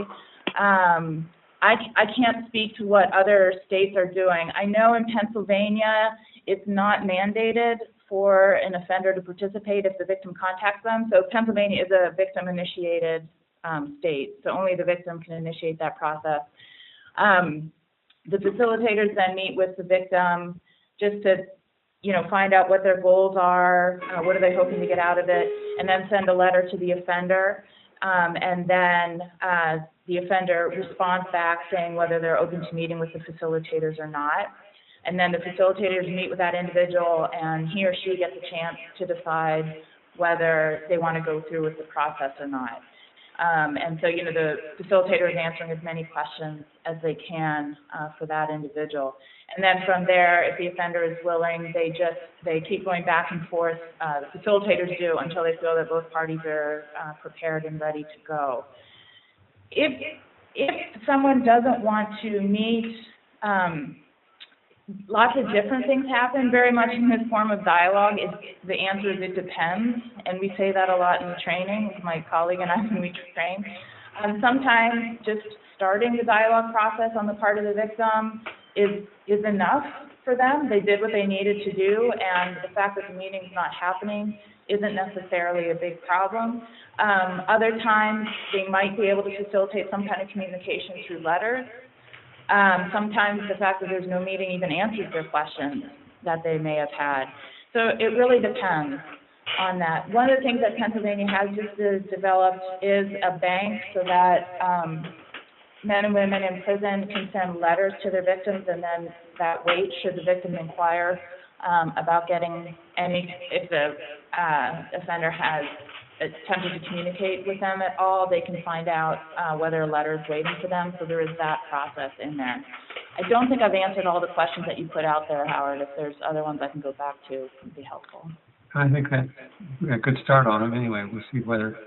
I can't speak to what other states are doing. I know in Pennsylvania, it's not mandated for an offender to participate if the victim contacts them. So Pennsylvania is a victim-initiated state, so only the victim can initiate that process. The facilitators then meet with the victim just to, find out what their goals are, what are they hoping to get out of it, and then send a letter to the offender. And then the offender responds back saying whether they're open to meeting with the facilitators or not. And then the facilitators meet with that individual, and he or she gets a chance to decide whether they want to go through with the process or not. And so, the facilitator is answering as many questions as they can for that individual. And then from there, if the offender is willing, they keep going back and forth, the facilitators do, until they feel that both parties are prepared and ready to go. If someone doesn't want to meet, lots of different things happen very much in this form of dialogue. The answer is it depends, and we say that a lot in the training with my colleague and I when we train. Sometimes just starting the dialogue process on the part of the victim is enough for them. They did what they needed to do, and the fact that the meeting's not happening isn't necessarily a big problem. Other times, they might be able to facilitate some kind of communication through letters. Sometimes the fact that there's no meeting even answers their questions that they may have had. So it really depends on that. One of the things that Pennsylvania has just developed is a bank so that men and women in prison can send letters to their victims, and then that waits should the victim inquire about getting if the offender has attempted to communicate with them at all, they can find out whether a letter is waiting for them. So there is that process in there. I don't think I've answered all the questions that you put out there, Howard. If there's other ones I can go back to, it would be helpful. I think that's a good start on them. Anyway, we'll see whether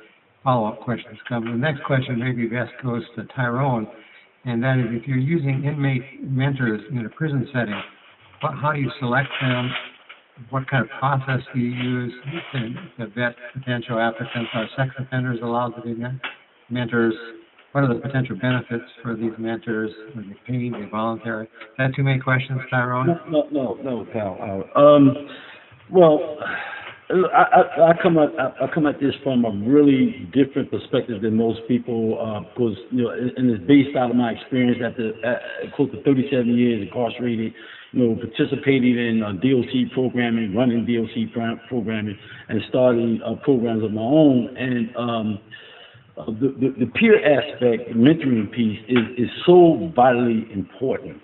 follow-up questions come. The next question maybe best goes to Tyrone, and that is if you're using inmate mentors in a prison setting, how do you select them? What kind of process do you use to vet potential applicants? Are sex offenders allowed to be mentors? What are the potential benefits for these mentors? Are they paid? Are they voluntary? Is that too many questions, Tyrone? No, pal. Well, I come at this from a really different perspective than most people, because and it's based out of my experience after close to 37 years incarcerated. Participating in DOC programming, running DOC programming, and starting programs of my own. And the peer aspect, the mentoring piece, is so vitally important.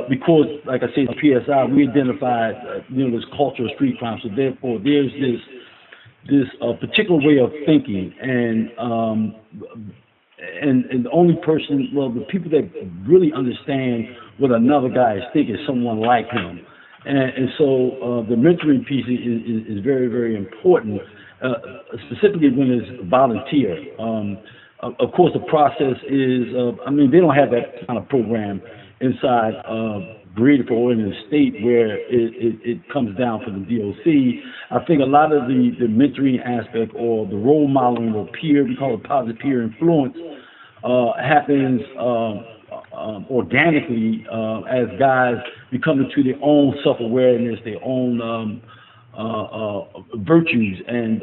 Because, like I said, the PSI, we identified, this culture of street crime. So therefore, there's particular way of thinking, and the only person, well, the people that really understand what another guy is thinking is someone like him. And so the mentoring piece is very, very important, specifically when it's volunteer. Of course, the process is, they don't have that kind of program inside Graterford or in the state where it comes down from the DOC. I think a lot of the mentoring aspect or the role modeling or peer, we call it positive peer influence, happens organically as guys become into their own self-awareness, their own virtues, and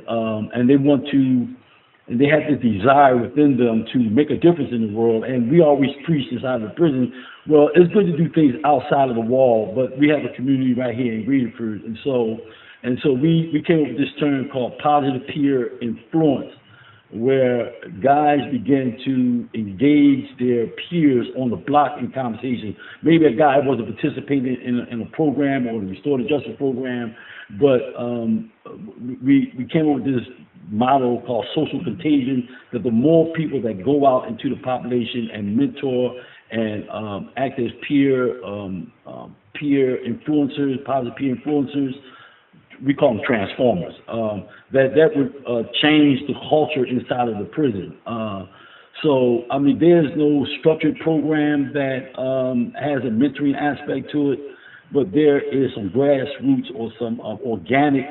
they want to, and they have this desire within them to make a difference in the world. And we always preach inside of the prison, well, it's good to do things outside of the wall, but we have a community right here in Graterford, and so we came up with this term called positive peer influence, where guys begin to engage their peers on the block in conversation. Maybe a guy wasn't participating in a program or the Restorative Justice program, but we came up with this model called social contagion, that the more people that go out into the population and mentor and act as peer influencers, positive peer influencers, we call them transformers, that would change the culture inside of the prison. So, there's no structured program that has a mentoring aspect to it, but there is some grassroots or some organic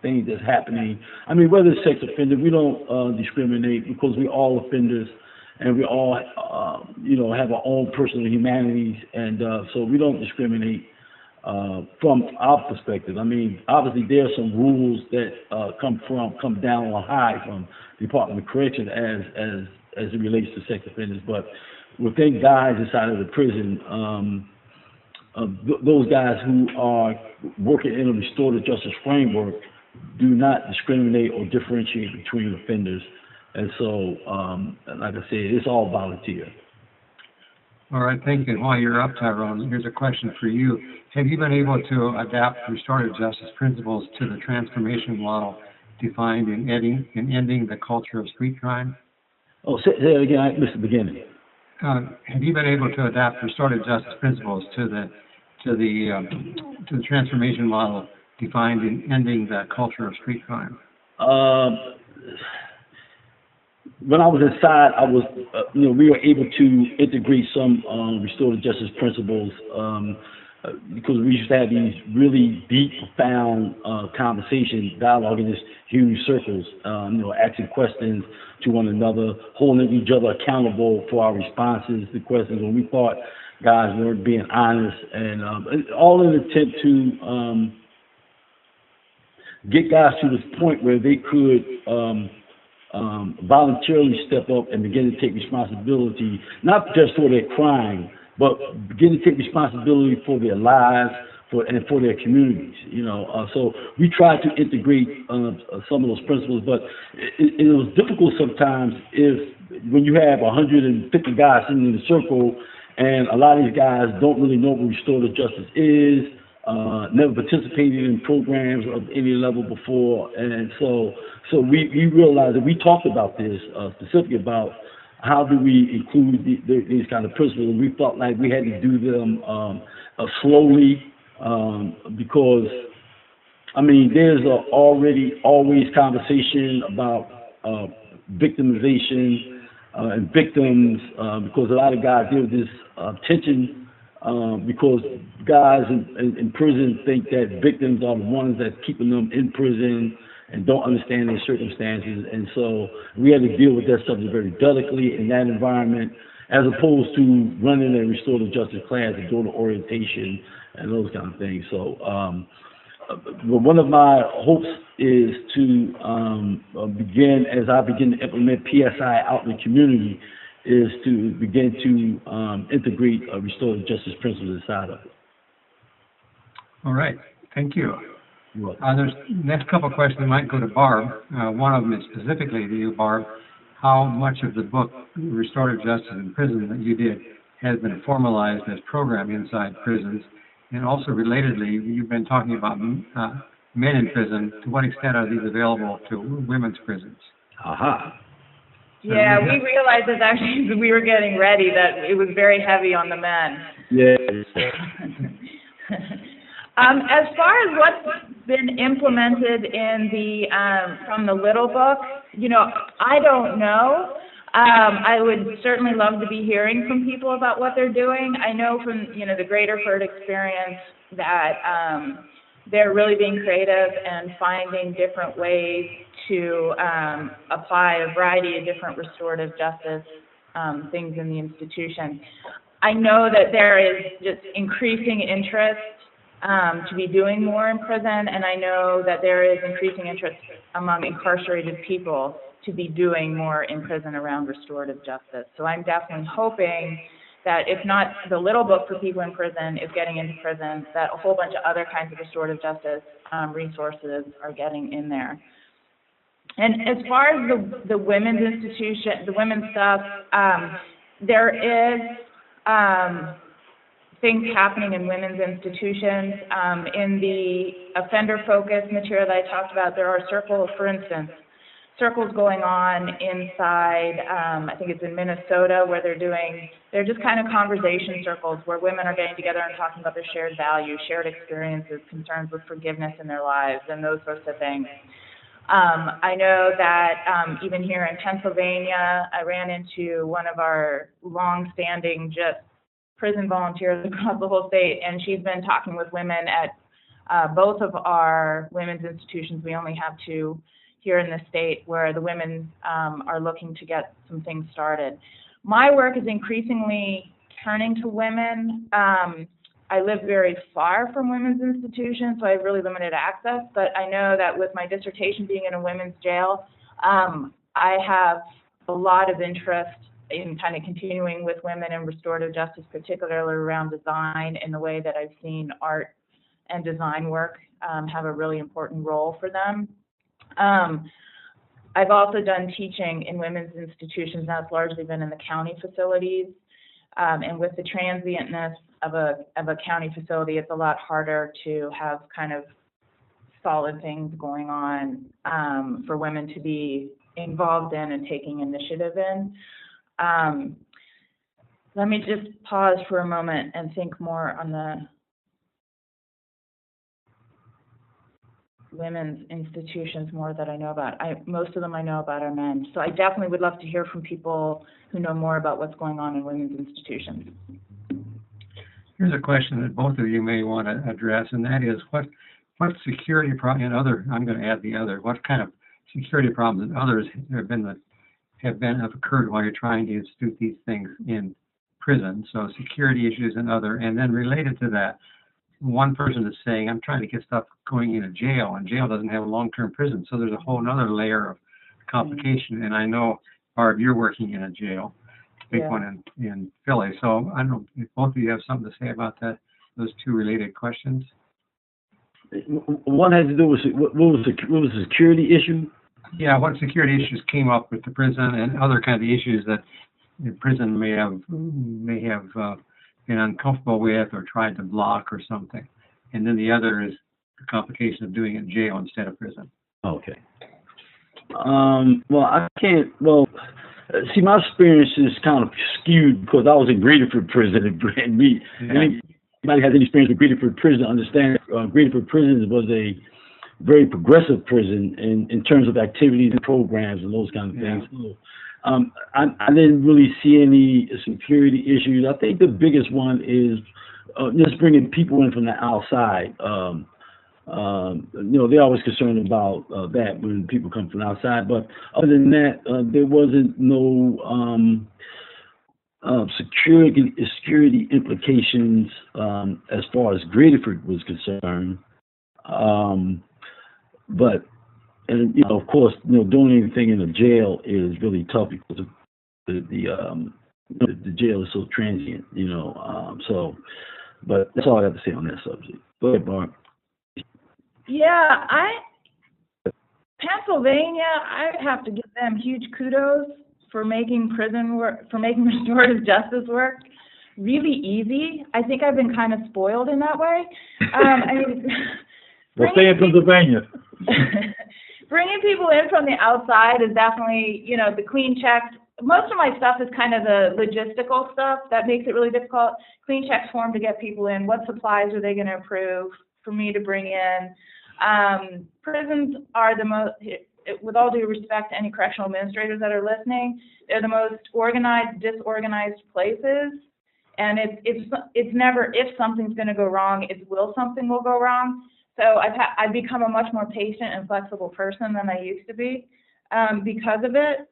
things that's happening. Whether it's sex offender, we don't discriminate, because we're all offenders, and we all, have our own personal humanities, and so we don't discriminate. From our perspective, obviously there are some rules that come down on high from the Department of Correction as it relates to sex offenders, but within guys inside of the prison, those guys who are working in a restorative justice framework do not discriminate or differentiate between offenders, and so, like I said, it's all volunteer. All right, thank you. While you're up, Tyrone, here's a question for you. Have you been able to adapt restorative justice principles to the transformation model defined in ending the culture of street crime? Oh, say that again. I missed the beginning. Have you been able to adapt restorative justice principles to the transformation model defined in ending the culture of street crime? When I was inside, I was, we were able to integrate some restorative justice principles because we used to have these really deep, profound conversations, dialogue in these huge circles, asking questions to one another, holding each other accountable for our responses to questions when we thought guys weren't being honest, and all in an attempt to get guys to this point where they could voluntarily step up and begin to take responsibility, not just for their crime, but begin to take responsibility for their lives and for their communities. So we tried to integrate some of those principles, but it was difficult sometimes when you have 150 guys sitting in a circle, and a lot of these guys don't really know what restorative justice is, never participated in programs of any level before, and so we realized that we talked about this specifically about how do we include these kind of principles, and we felt like we had to do them slowly because there's always conversation about victimization and victims because a lot of guys deal with this tension because guys in prison think that victims are the ones that's keeping them in prison and don't understand their circumstances, and so we had to deal with that subject very delicately in that environment, as opposed to running a restorative justice class and doing orientation and those kind of things. So, one of my hopes is to begin to implement PSI out in the community, is to begin to integrate restorative justice principles inside of it. All right, thank you. There's next couple of questions might go to Barb. One of them is specifically to you, Barb. How much of the book, Restorative Justice in Prison, that you did has been formalized as program inside prisons? And also relatedly, you've been talking about men in prison, to what extent are these available to women's prisons? Aha. Yeah, we realized that actually we were getting ready, that it was very heavy on the men. Yeah. As far as what's been implemented in the from the Little Book, I don't know. I would certainly love to be hearing from people about what they're doing. I know from the Graterford experience that they're really being creative and finding different ways to apply a variety of different restorative justice things in the institution. I know that there is just increasing interest to be doing more in prison, and I know that there is increasing interest among incarcerated people to be doing more in prison around restorative justice. So I'm definitely hoping that if not the Little Book for people in prison is getting into prison, that a whole bunch of other kinds of restorative justice resources are getting in there. And as far as the women's institution, the women's stuff, there is things happening in women's institutions. In the offender-focused material that I talked about, there are circles, for instance, circles going on inside, I think it's in Minnesota, where they're just kind of conversation circles where women are getting together and talking about their shared values, shared experiences, concerns with forgiveness in their lives, and those sorts of things. I know that even here in Pennsylvania, I ran into one of our long-standing just prison volunteers across the whole state, and she's been talking with women at both of our women's institutions. We only have 2 here in the state where the women are looking to get some things started. My work is increasingly turning to women. I live very far from women's institutions, so I have really limited access, but I know that with my dissertation being in a women's jail, I have a lot of interest in kind of continuing with women in restorative justice, particularly around design, in the way that I've seen art and design work have a really important role for them. I've also done teaching in women's institutions. That's largely been in the county facilities. And with the transientness of a county facility, it's a lot harder to have kind of solid things going on for women to be involved in and taking initiative in. Let me just pause for a moment and think more on the women's institutions more that I know about. Most of them I know about are men. So I definitely would love to hear from people who know more about what's going on in women's institutions. Here's a question that both of you may want to address, and that is what security problem I'm going to add the other, what kind of security problems and others have occurred while you're trying to institute these things in prison, so security issues and other, and then related to that, one person is saying, I'm trying to get stuff going in a jail, and jail doesn't have a long-term prison, so there's a whole other layer of complication. And I know, Barb, you're working in a jail, big one in Philly, so I don't know if both of you have something to say about that, those 2 related questions. One has to do with what was the security issue? Yeah, what security issues came up with the prison and other kind of issues that the prison may have been uncomfortable with or tried to block or something. And then the other is the complication of doing it in jail instead of prison. Okay. See, my experience is kind of skewed because I was in Graterford prison and anybody has any experience with Graterford prison understand Graterford prison was a very progressive prison in terms of activities and programs and those kind of things. Yeah. I didn't really see any security issues. I think the biggest one is just bringing people in from the outside. They're always concerned about that when people come from outside. But other than that, there wasn't no security implications as far as Graterford was concerned. And of course, doing anything in a jail is really tough because the jail is so transient, but that's all I have to say on that subject. Go ahead, Barb. Yeah, Pennsylvania, I have to give them huge kudos for making prison work, for making restorative justice work really easy. I think I've been kind of spoiled in that way. Well, stay in Pennsylvania. Bringing people in from the outside is definitely, you know, the clean checks. Most of my stuff is kind of the logistical stuff that makes it really difficult. Clean checks form to get people in. What supplies are they going to approve for me to bring in? Prisons are the most, with all due respect to any correctional administrators that are listening, they're the most organized, disorganized places. And it's never if something's going to go wrong, it's will something will go wrong. So I've become a much more patient and flexible person than I used to be because of it.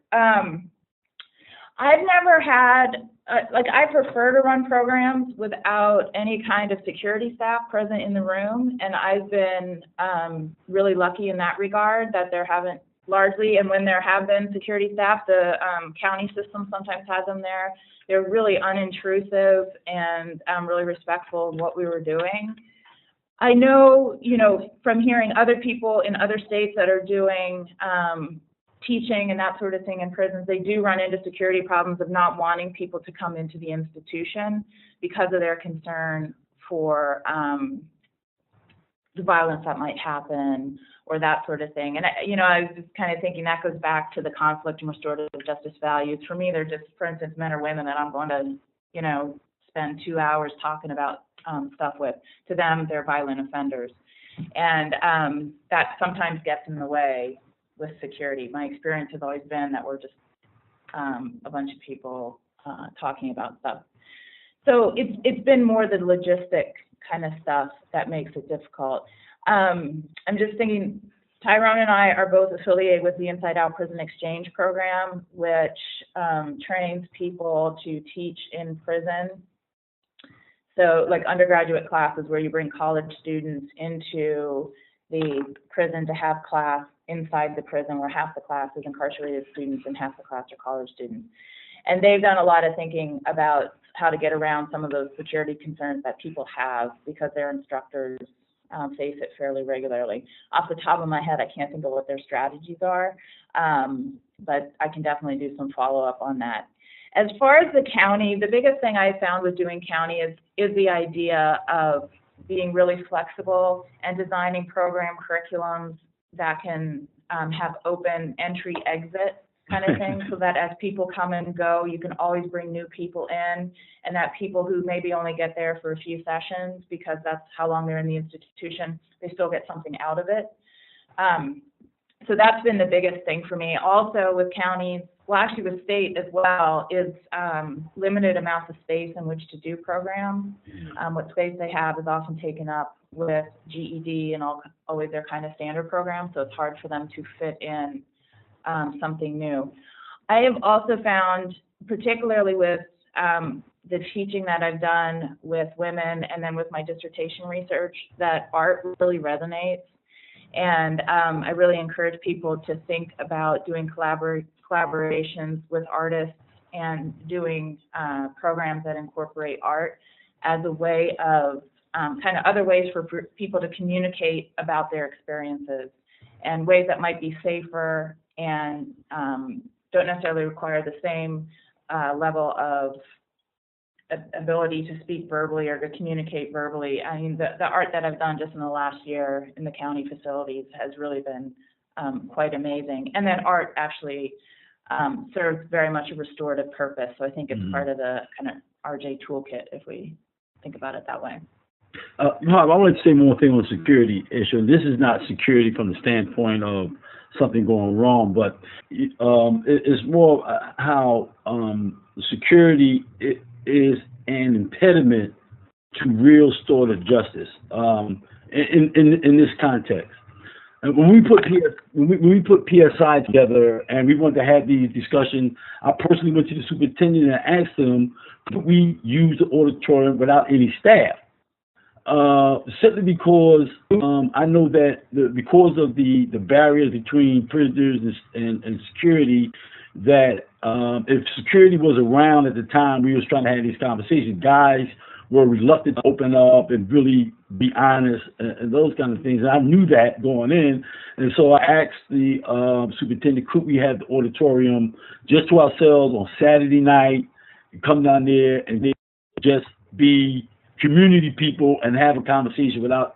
I've never had, I prefer to run programs without any kind of security staff present in the room, and I've been really lucky in that regard that there haven't largely, and when there have been security staff, the county system sometimes has them there. They're really unintrusive and really respectful of what we were doing. I know, you know, from hearing other people in other states that are doing teaching and that sort of thing in prisons, they do run into security problems of not wanting people to come into the institution because of their concern for the violence that might happen or that sort of thing. And, you know, I was just kind of thinking that goes back to the conflict and restorative justice values. For me, they're just, for instance, men or women that I'm going to, you know, spend 2 hours talking about stuff with. To them, they're violent offenders. And that sometimes gets in the way with security. My experience has always been that we're just a bunch of people talking about stuff. So it's been more the logistic kind of stuff that makes it difficult. I'm just thinking, Tyrone and I are both affiliated with the Inside Out Prison Exchange Program, which trains people to teach in prison. So like undergraduate classes where you bring college students into the prison to have class inside the prison where half the class is incarcerated students and half the class are college students. And they've done a lot of thinking about how to get around some of those security concerns that people have because their instructors face it fairly regularly. Off the top of my head, I can't think of what their strategies are, but I can definitely do some follow-up on that. As far as the county, the biggest thing I found with doing county is the idea of being really flexible and designing program curriculums that can have open entry exit kind of thing so that as people come and go, you can always bring new people in, and that people who maybe only get there for a few sessions because that's how long they're in the institution, they still get something out of it. So that's been the biggest thing for me. Also with counties, well actually with state as well, is limited amounts of space in which to do programs. What space they have is often taken up with GED and always their kind of standard programs, so it's hard for them to fit in something new. I have also found, particularly with the teaching that I've done with women and then with my dissertation research, that art really resonates. And I really encourage people to think about doing collaborations with artists and doing programs that incorporate art as a way of kind of other ways for people to communicate about their experiences and ways that might be safer and don't necessarily require the same level of ability to speak verbally or to communicate verbally. I mean, the art that I've done just in the last year in the county facilities has really been quite amazing. And then art actually serves very much a restorative purpose. So I think it's part of the kind of RJ toolkit if we think about it that way. Barb, I want to say one thing on the security issue. This is not security from the standpoint of something going wrong, but it's more how security is an impediment to real restorative justice in this context. And when we put PSI together and we wanted to have these discussions, I personally went to the superintendent and asked them, could we use the auditorium without any staff? Simply because I know that because of the barriers between prisoners and security, that if security was around at the time we was trying to have these conversations, guys were reluctant to open up and really be honest and those kind of things. And I knew that going in, and so I asked the superintendent, could we have the auditorium just to ourselves on Saturday night, come down there and then just be community people and have a conversation without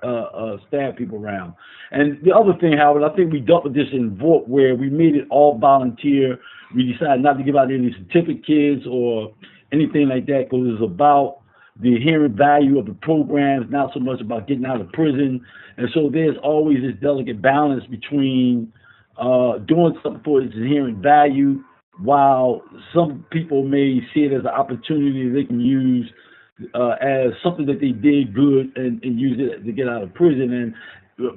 staff people around. And the other thing, Howard, I think we dealt with this in VORP where we made it all volunteer. We decided not to give out any certificates or anything like that because it was about the inherent value of the programs, not so much about getting out of prison. And so there's always this delicate balance between doing something for its inherent value, while some people may see it as an opportunity they can use as something that they did good and use it to get out of prison. And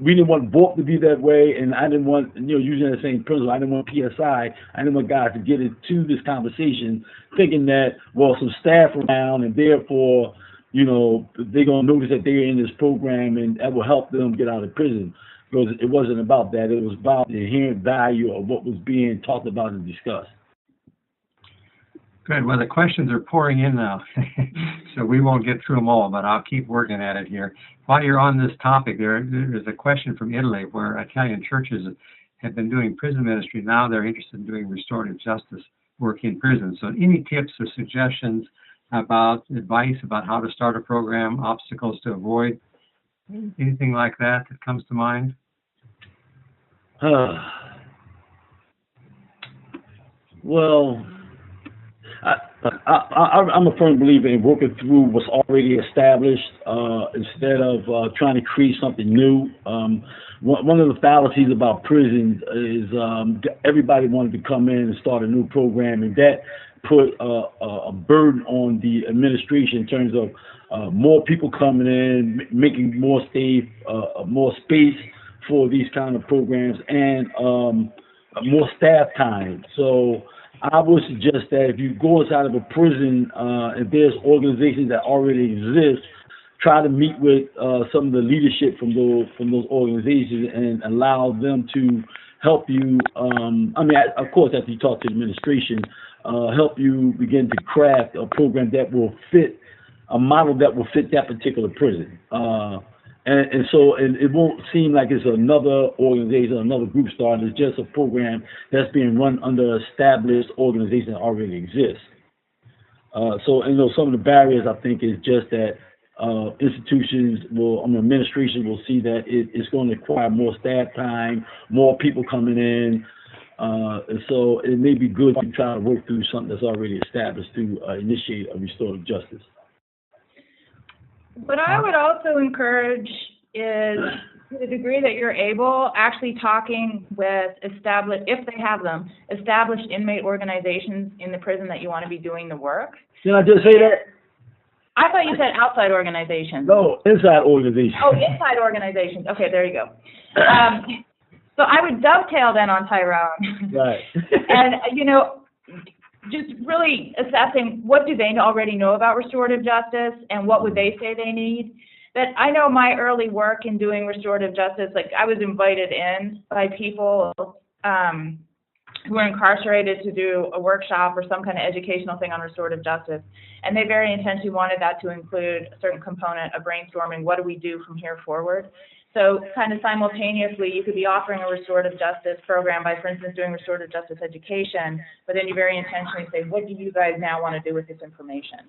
we didn't want VORP to be that way, and I didn't want, using the same principle, I didn't want PSI, I didn't want guys to get into this conversation thinking that, well, some staff around and therefore, they're going to notice that they're in this program and that will help them get out of prison. Because it wasn't about that. It was about the inherent value of what was being talked about and discussed. Good. Well, the questions are pouring in now, so we won't get through them all, but I'll keep working at it here. While you're on this topic, there's a question from Italy where Italian churches have been doing prison ministry. Now they're interested in doing restorative justice work in prison. So any tips or suggestions about advice about how to start a program, obstacles to avoid, anything like that comes to mind? Well, I'm a firm believer in working through what's already established instead of trying to create something new. One of the fallacies about prisons is everybody wanted to come in and start a new program, and that put a burden on the administration in terms of more people coming in, making more space for these kind of programs, and more staff time. So I would suggest that if you go inside of a prison, if there's organizations that already exist, try to meet with some of the leadership from those organizations and allow them to help you. Of course, after you talk to the administration, help you begin to craft a program that will fit, a model that will fit that particular prison. And so it won't seem like it's another organization, another group starting. It's just a program that's being run under established organizations that already exist. So some of the barriers, I think, is just that administration will see that it's going to require more staff time, more people coming in. And so it may be good to try to work through something that's already established to initiate a restorative justice. What I would also encourage is, to the degree that you're able, actually talking with if they have them, established inmate organizations in the prison that you want to be doing the work. Did I just say that? I thought you said outside organizations. No, inside organizations. Oh, inside organizations. Okay, there you go. So I would dovetail then on Tyrone. Right. And, just really assessing what do they already know about restorative justice and what would they say they need. That I know my early work in doing restorative justice, like I was invited in by people who were incarcerated to do a workshop or some kind of educational thing on restorative justice. And they very intentionally wanted that to include a certain component of brainstorming, what do we do from here forward? So kind of simultaneously, you could be offering a restorative justice program by, for instance, doing restorative justice education, but then you very intentionally say, what do you guys now want to do with this information?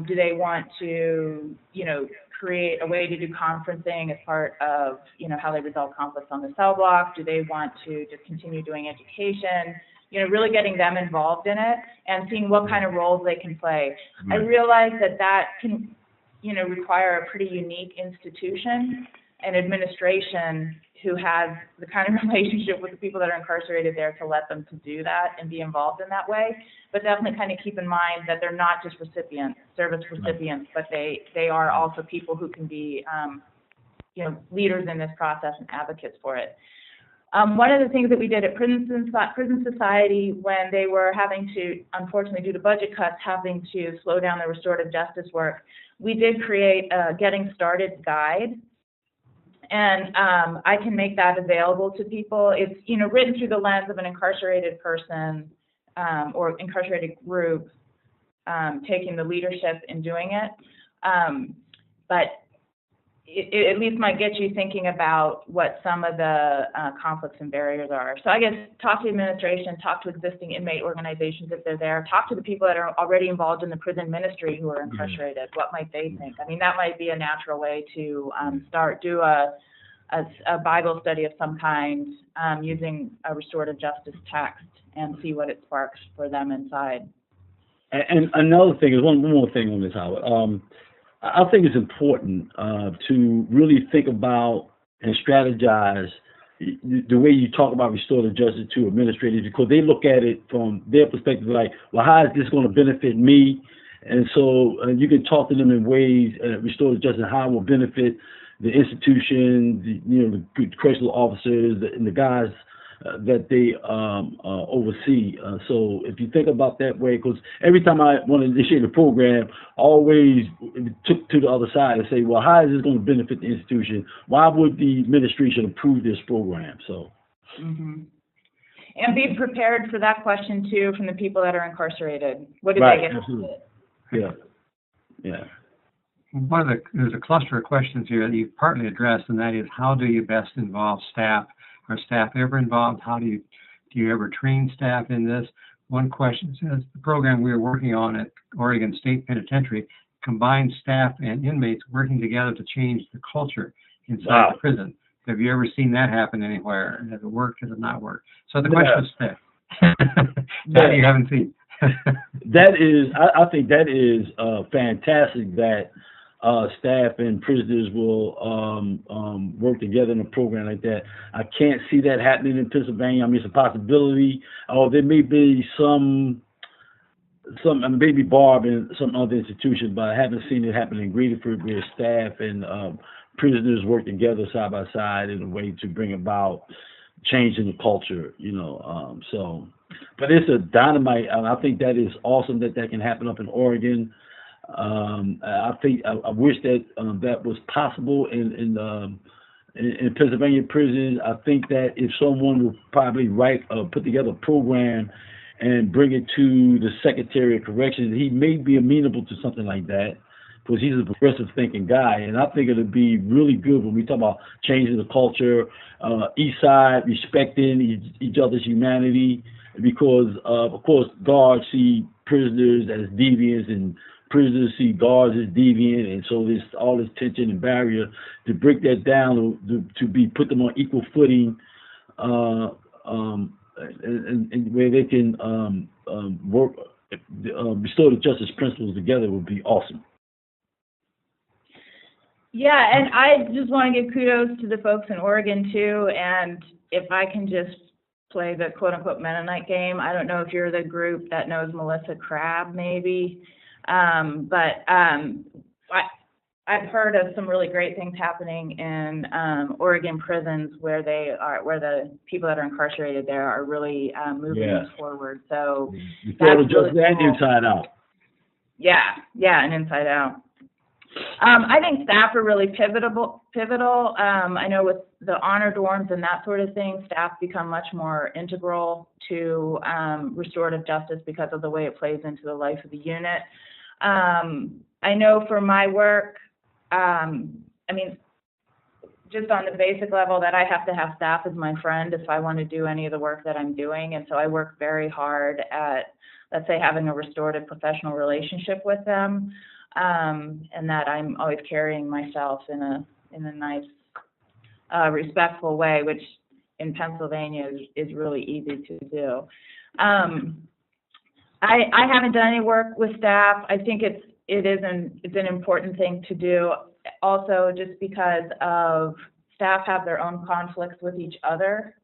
Do they want to, create a way to do conferencing as part of, how they resolve conflicts on the cell block? Do they want to just continue doing education? Really getting them involved in it and seeing what kind of roles they can play. I realize that can, require a pretty unique institution and administration who has the kind of relationship with the people that are incarcerated there to let them to do that and be involved in that way. But definitely kind of keep in mind that they're not just service recipients, but they are also people who can be, leaders in this process and advocates for it. One of the things that we did at Prison Society when they were having to, unfortunately due to budget cuts, having to slow down their restorative justice work, we did create a Getting Started guide. And I can make that available to people. It's, written through the lens of an incarcerated person or incarcerated group taking the leadership in doing it. But it at least might get you thinking about what some of the conflicts and barriers are. So I guess talk to administration, talk to existing inmate organizations if they're there, talk to the people that are already involved in the prison ministry who are incarcerated. What might they think? I mean, that might be a natural way to do a Bible study of some kind using a restorative justice text and see what it sparks for them inside. And another thing is, one more thing on this, Howard. I think it's important to really think about and strategize the way you talk about restorative justice to administrators, because they look at it from their perspective like, well, how is this going to benefit me? And so you can talk to them in ways, restorative justice, how it will benefit the institution, the correctional officers, and the guys that they oversee. So if you think about that way, because every time I want to initiate a program, I always took to the other side and say, well, how is this going to benefit the institution? Why would the administration approve this program? So. Mm-hmm. And be prepared for that question too from the people that are incarcerated. What do right, they get? Absolutely. Yeah. Yeah. There's a cluster of questions here that you've partly addressed, and that is, how do you best involve staff? Are staff ever involved? How do you ever train staff in this? One question says, the program we are working on at Oregon State Penitentiary combines staff and inmates working together to change the culture inside the prison. Have you ever seen that happen anywhere? Has it worked? Has it not worked? So the question is staff. That you haven't seen. That is, I think that is fantastic that staff and prisoners will work together in a program like that. I can't see that happening in Pennsylvania. I mean, it's a possibility. Or there may be some maybe Barb in some other institutions, but I haven't seen it happen in Graterford where staff and prisoners work together side by side in a way to bring about change in the culture, so. But it's a dynamite, and I think that is awesome that can happen up in Oregon. I wish that that was possible in Pennsylvania prisons. I think that if someone would probably put together a program and bring it to the Secretary of Corrections, he may be amenable to something like that, because he's a progressive thinking guy. And I think it'll be really good when we talk about changing the culture, each side respecting each other's humanity, because of course guards see prisoners as deviants and prisoners see guards as deviant, and so there's all this tension and barrier. To break that down, to put them on equal footing, and where they can work, restorative justice principles together would be awesome. Yeah, and I just want to give kudos to the folks in Oregon too. And if I can just play the quote-unquote Mennonite game, I don't know if you're the group that knows Melissa Crabb, maybe. But I've heard of some really great things happening in Oregon prisons where the people that are incarcerated there are really moving this forward. So that's really cool. Inside out. Yeah, and inside out. I think staff are really pivotal. I know with the honor dorms and that sort of thing, staff become much more integral to restorative justice because of the way it plays into the life of the unit. I know for my work, I mean, just on the basic level, that I have to have staff as my friend if I want to do any of the work that I'm doing. And so I work very hard at, let's say, having a restorative professional relationship with them, and that I'm always carrying myself in a nice, respectful way, which in Pennsylvania is really easy to do. I haven't done any work with staff. I think it's an important thing to do. Also, just because of staff have their own conflicts with each other.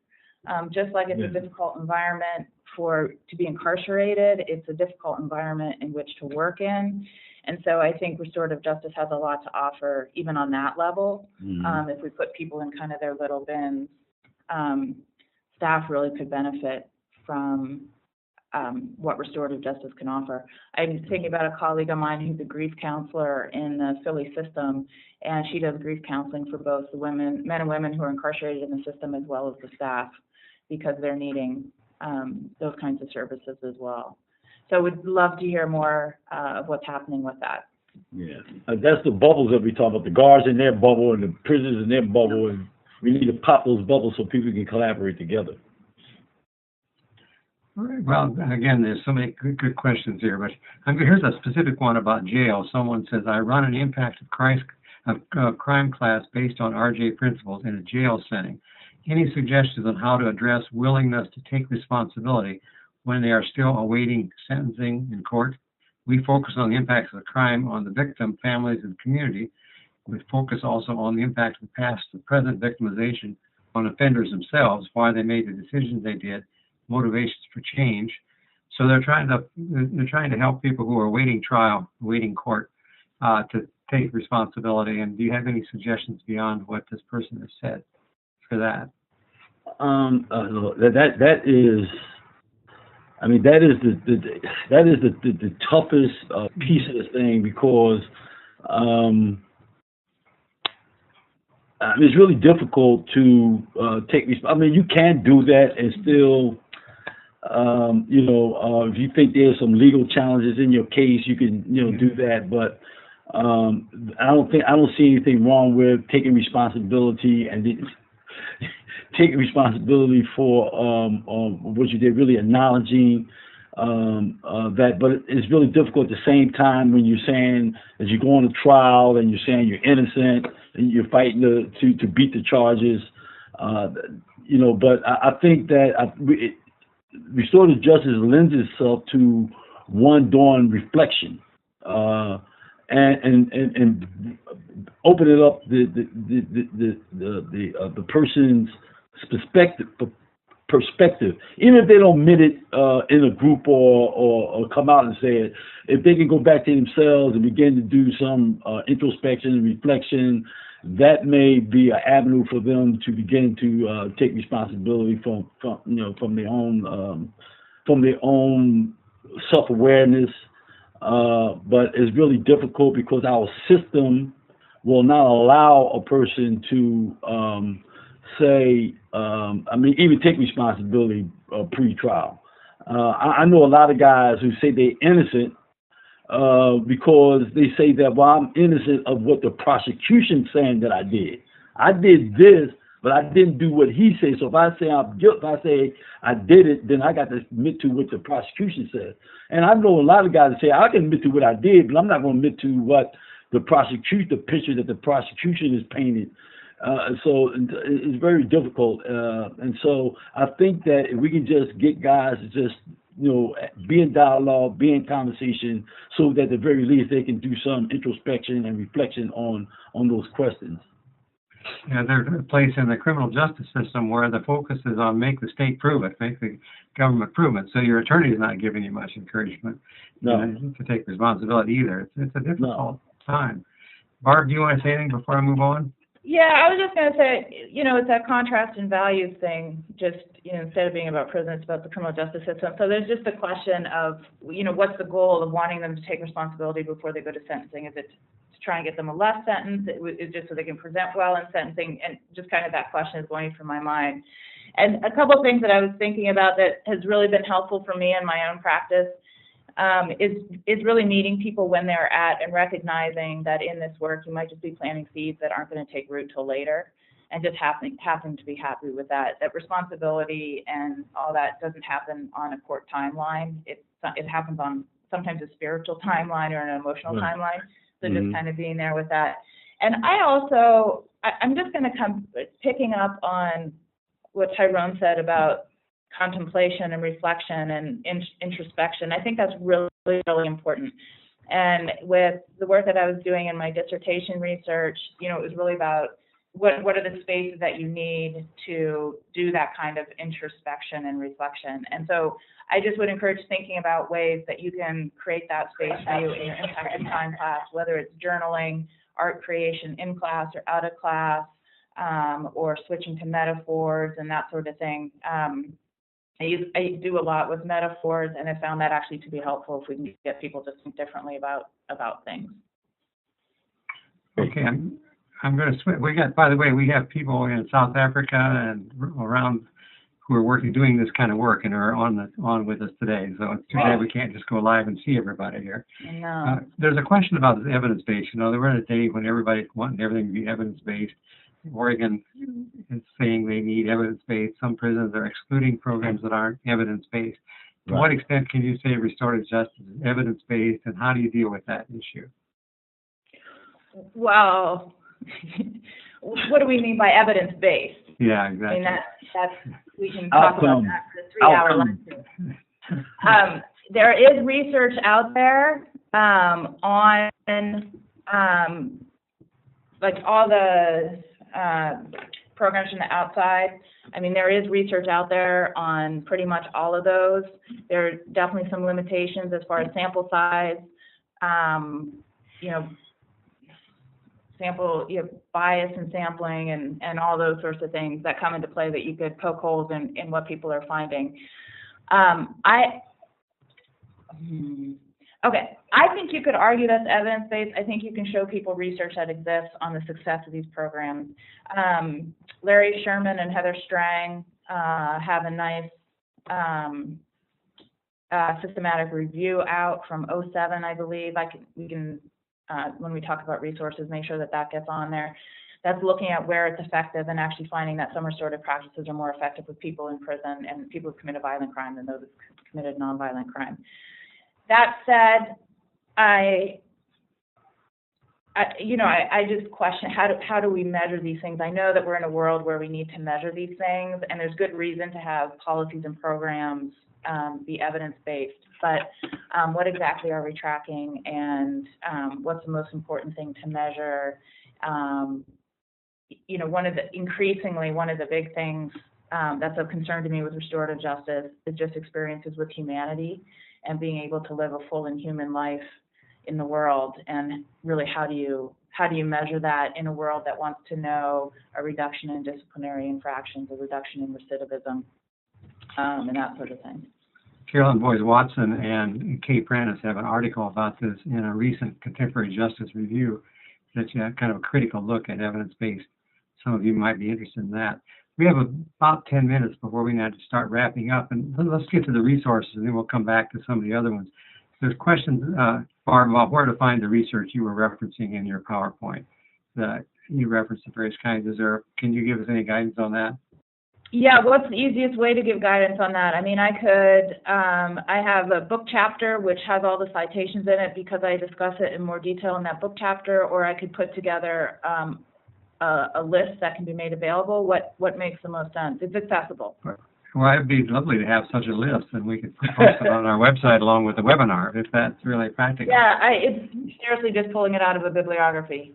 Just like it's a difficult environment to be incarcerated, it's a difficult environment in which to work in. And so I think restorative justice has a lot to offer even on that level. If we put people in kind of their little bins, staff really could benefit from what restorative justice can offer. I'm thinking about a colleague of mine who's a grief counselor in the Philly system, and she does grief counseling for both the men and women who are incarcerated in the system as well as the staff, because they're needing those kinds of services as well. So we'd love to hear more of what's happening with that. Yeah, that's the bubbles that we talk about. The guards in their bubble and the prisoners in their bubble, and we need to pop those bubbles so people can collaborate together. All right. Well, again, there's so many good questions here, but here's a specific one about jail. Someone says, I run an impact of crime class based on RJ principles in a jail setting. Any suggestions on how to address willingness to take responsibility when they are still awaiting sentencing in court? We focus on the impacts of the crime on the victim, families, and community. We focus also on the impact of the past to present victimization on offenders themselves, why they made the decisions they did, motivations for change. So they're trying to help people who are awaiting trial, awaiting court, to take responsibility. And do you have any suggestions beyond what this person has said for that? That is. I mean, that is the toughest piece of this thing, because it's really difficult to take. I mean, you can do that and still, if you think there's some legal challenges in your case, you can do that. But I don't see anything wrong with taking responsibility and taking responsibility for what you did, really acknowledging that. But it's really difficult at the same time when you're saying, as you go on to trial and you're saying you're innocent and you're fighting to beat the charges, But I think that restorative justice lends itself to one doing reflection and opening up the person's perspective, even if they don't admit it in a group or come out and say it. If they can go back to themselves and begin to do some introspection and reflection, that may be an avenue for them to begin to take responsibility from their own self-awareness. But it's really difficult because our system will not allow a person to even take responsibility pre-trial. I know a lot of guys who say they're innocent because they say that, well, I'm innocent of what the prosecution's saying that I did. I did this, but I didn't do what he said. So if I say I'm guilty, if I say I did it, then I got to admit to what the prosecution said. And I know a lot of guys that say I can admit to what I did, but I'm not going to admit to what the picture that the prosecution is painted. So it's very difficult. And so I think that if we can just get guys to just, be in dialogue, be in conversation, so that at the very least they can do some introspection and reflection on those questions. Yeah, there's a place in the criminal justice system where the focus is on make the state prove it, make the government prove it. So your attorney is not giving you much encouragement to take responsibility either. It's a difficult time. Barb, do you want to say anything before I move on? Yeah, I was just going to say, it's that contrast and values thing, just, instead of being about prison, it's about the criminal justice system. So there's just a question of, what's the goal of wanting them to take responsibility before they go to sentencing? Is it to try and get them a less sentence? Is it just so they can present well in sentencing? And just kind of that question is going through my mind. And a couple of things that I was thinking about that has really been helpful for me in my own practice is really meeting people when they're at and recognizing that in this work you might just be planting seeds that aren't going to take root till later, and just having to be happy with that responsibility and all that doesn't happen on a court timeline. It happens on sometimes a spiritual timeline or an emotional timeline. So just kind of being there with that. And I'm just going to come picking up on what Tyrone said about contemplation and reflection and introspection. I think that's really, really important. And with the work that I was doing in my dissertation research, it was really about what are the spaces that you need to do that kind of introspection and reflection. And so I just would encourage thinking about ways that you can create that space for you in your impacted time class, whether it's journaling, art creation in class or out of class, or switching to metaphors and that sort of thing. I do a lot with metaphors, and I found that actually to be helpful if we can get people to think differently about things. Okay, I'm going to switch. By the way, we have people in South Africa and around who are doing this kind of work and are on with us today. So it's too bad we can't just go live and see everybody here. No. There's a question about this evidence-based. You know, there were a day when everybody's wanting everything to be evidence-based. Oregon is saying they need evidence-based. Some prisons are excluding programs that aren't evidence-based. To what extent can you say restorative justice is evidence-based, and how do you deal with that issue? Well, what do we mean by evidence-based? Yeah, exactly. I mean, that's we can talk about that for a 3-hour lecture. There is research out there on like all the programs from the outside. I mean, there is research out there on pretty much all of those. There are definitely some limitations as far as sample size, bias in sampling and all those sorts of things that come into play that you could poke holes in what people are finding. I think you could argue that's evidence-based. I think you can show people research that exists on the success of these programs. Larry Sherman and Heather Strang have a nice systematic review out from 2007, I believe. We can when we talk about resources, make sure that gets on there. That's looking at where it's effective and actually finding that some restorative practices are more effective with people in prison and people who committed violent crime than those who committed nonviolent crime. That said, I just question how do we measure these things? I know that we're in a world where we need to measure these things, and there's good reason to have policies and programs be evidence-based. But what exactly are we tracking, and what's the most important thing to measure? One of the big things that's of concern to me with restorative justice is just experiences with humanity and being able to live a full and human life in the world. And really, how do you measure that in a world that wants to know a reduction in disciplinary infractions, a reduction in recidivism, and that sort of thing? Carolyn Boyce Watson and Kay Prentice have an article about this in a recent Contemporary Justice Review that's kind of a critical look at evidence-based. Some of you might be interested in that. We have about 10 minutes before we need to start wrapping up, and let's get to the resources, and then we'll come back to some of the other ones. There's questions, Barb, about where to find the research you were referencing in your PowerPoint. You referenced the various kinds. Can you give us any guidance on that? Yeah, what's the easiest way to give guidance on that? I mean, I have a book chapter which has all the citations in it because I discuss it in more detail in that book chapter, or I could put together a list that can be made available. What makes the most sense? It's accessible. Well, it'd be lovely to have such a list, and we could post it on our website along with the webinar, if that's really practical. Yeah, it's seriously just pulling it out of a bibliography.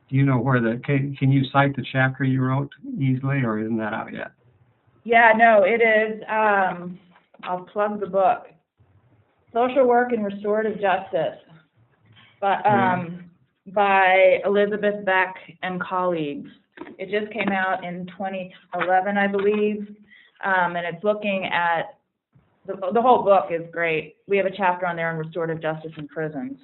Do you know where can you cite the chapter you wrote easily, or isn't that out yet? Yeah, no, it is. I'll plug the book. Social Work and Restorative Justice by Elizabeth Beck and colleagues. It just came out in 2011, I believe, and it's looking at, the whole book is great. We have a chapter on there on restorative justice in prisons.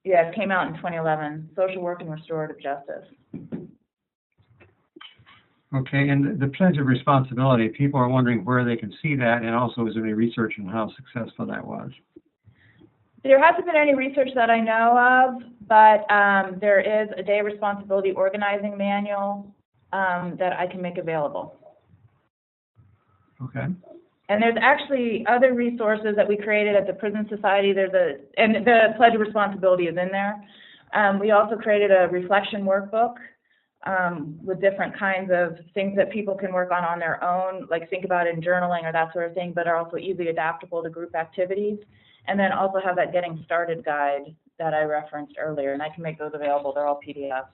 Yeah, it came out in 2011, Social Work and Restorative Justice. Okay, and the Pledge of Responsibility, people are wondering where they can see that, and also is there any research on how successful that was? There hasn't been any research that I know of, but there is a Day of Responsibility organizing manual that I can make available. Okay. And there's actually other resources that we created at the Prison Society. And the Pledge of Responsibility is in there. We also created a reflection workbook with different kinds of things that people can work on their own, like think about it in journaling or that sort of thing, but are also easily adaptable to group activities. And then also have that Getting Started guide that I referenced earlier, and I can make those available. They're all PDFs.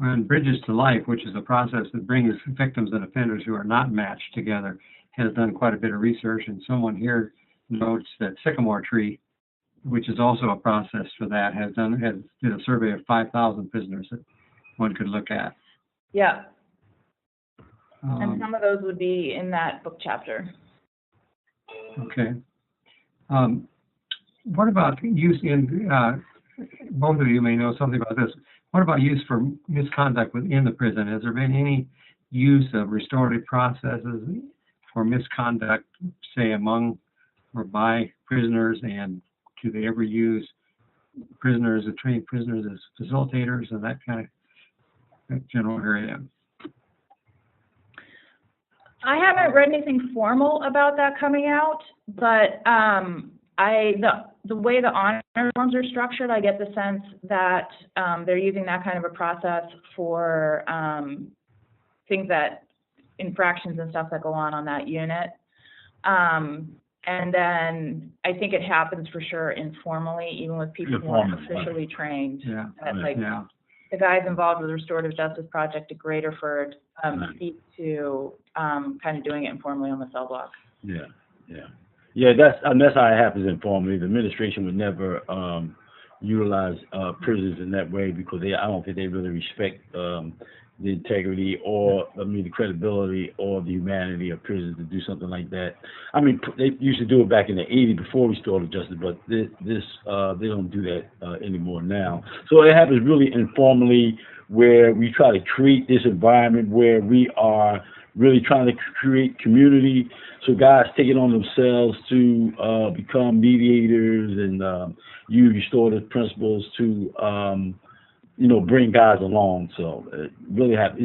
And Bridges to Life, which is a process that brings victims and offenders who are not matched together, has done quite a bit of research, and someone here notes that Sycamore Tree, which is also a process for that, did a survey of 5,000 prisoners that one could look at. Yeah. And some of those would be in that book chapter. Okay. What about use in, both of you may know something about this, what about use for misconduct within the prison? Has there been any use of restorative processes for misconduct, say among or by prisoners, and do they ever use prisoners, trained prisoners as facilitators and that kind of that general area? I haven't read anything formal about that coming out, but the way the honor forms are structured, I get the sense that they're using that kind of a process for things that, infractions and stuff that go on that unit. And then I think it happens for sure informally, even with people who aren't officially trained. Yeah. The guys involved with the Restorative Justice Project at Graterford speak to kind of doing it informally on the cell block. Yeah. That's how it happens informally. The administration would never utilize prisoners in that way because I don't think they really respect the integrity or the credibility or the humanity of prisoners to do something like that. I mean, they used to do it back in the '80s before restorative justice, but they don't do that anymore now. So it happens really informally, where we try to create this environment where we are really trying to create community. So guys take it on themselves to become mediators and use restorative principles to bring guys along. So it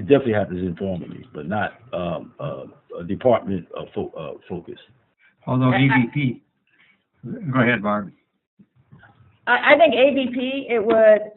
definitely happens informally, but not a department focus. Although AVP, go ahead, Barb. I think AVP, it would,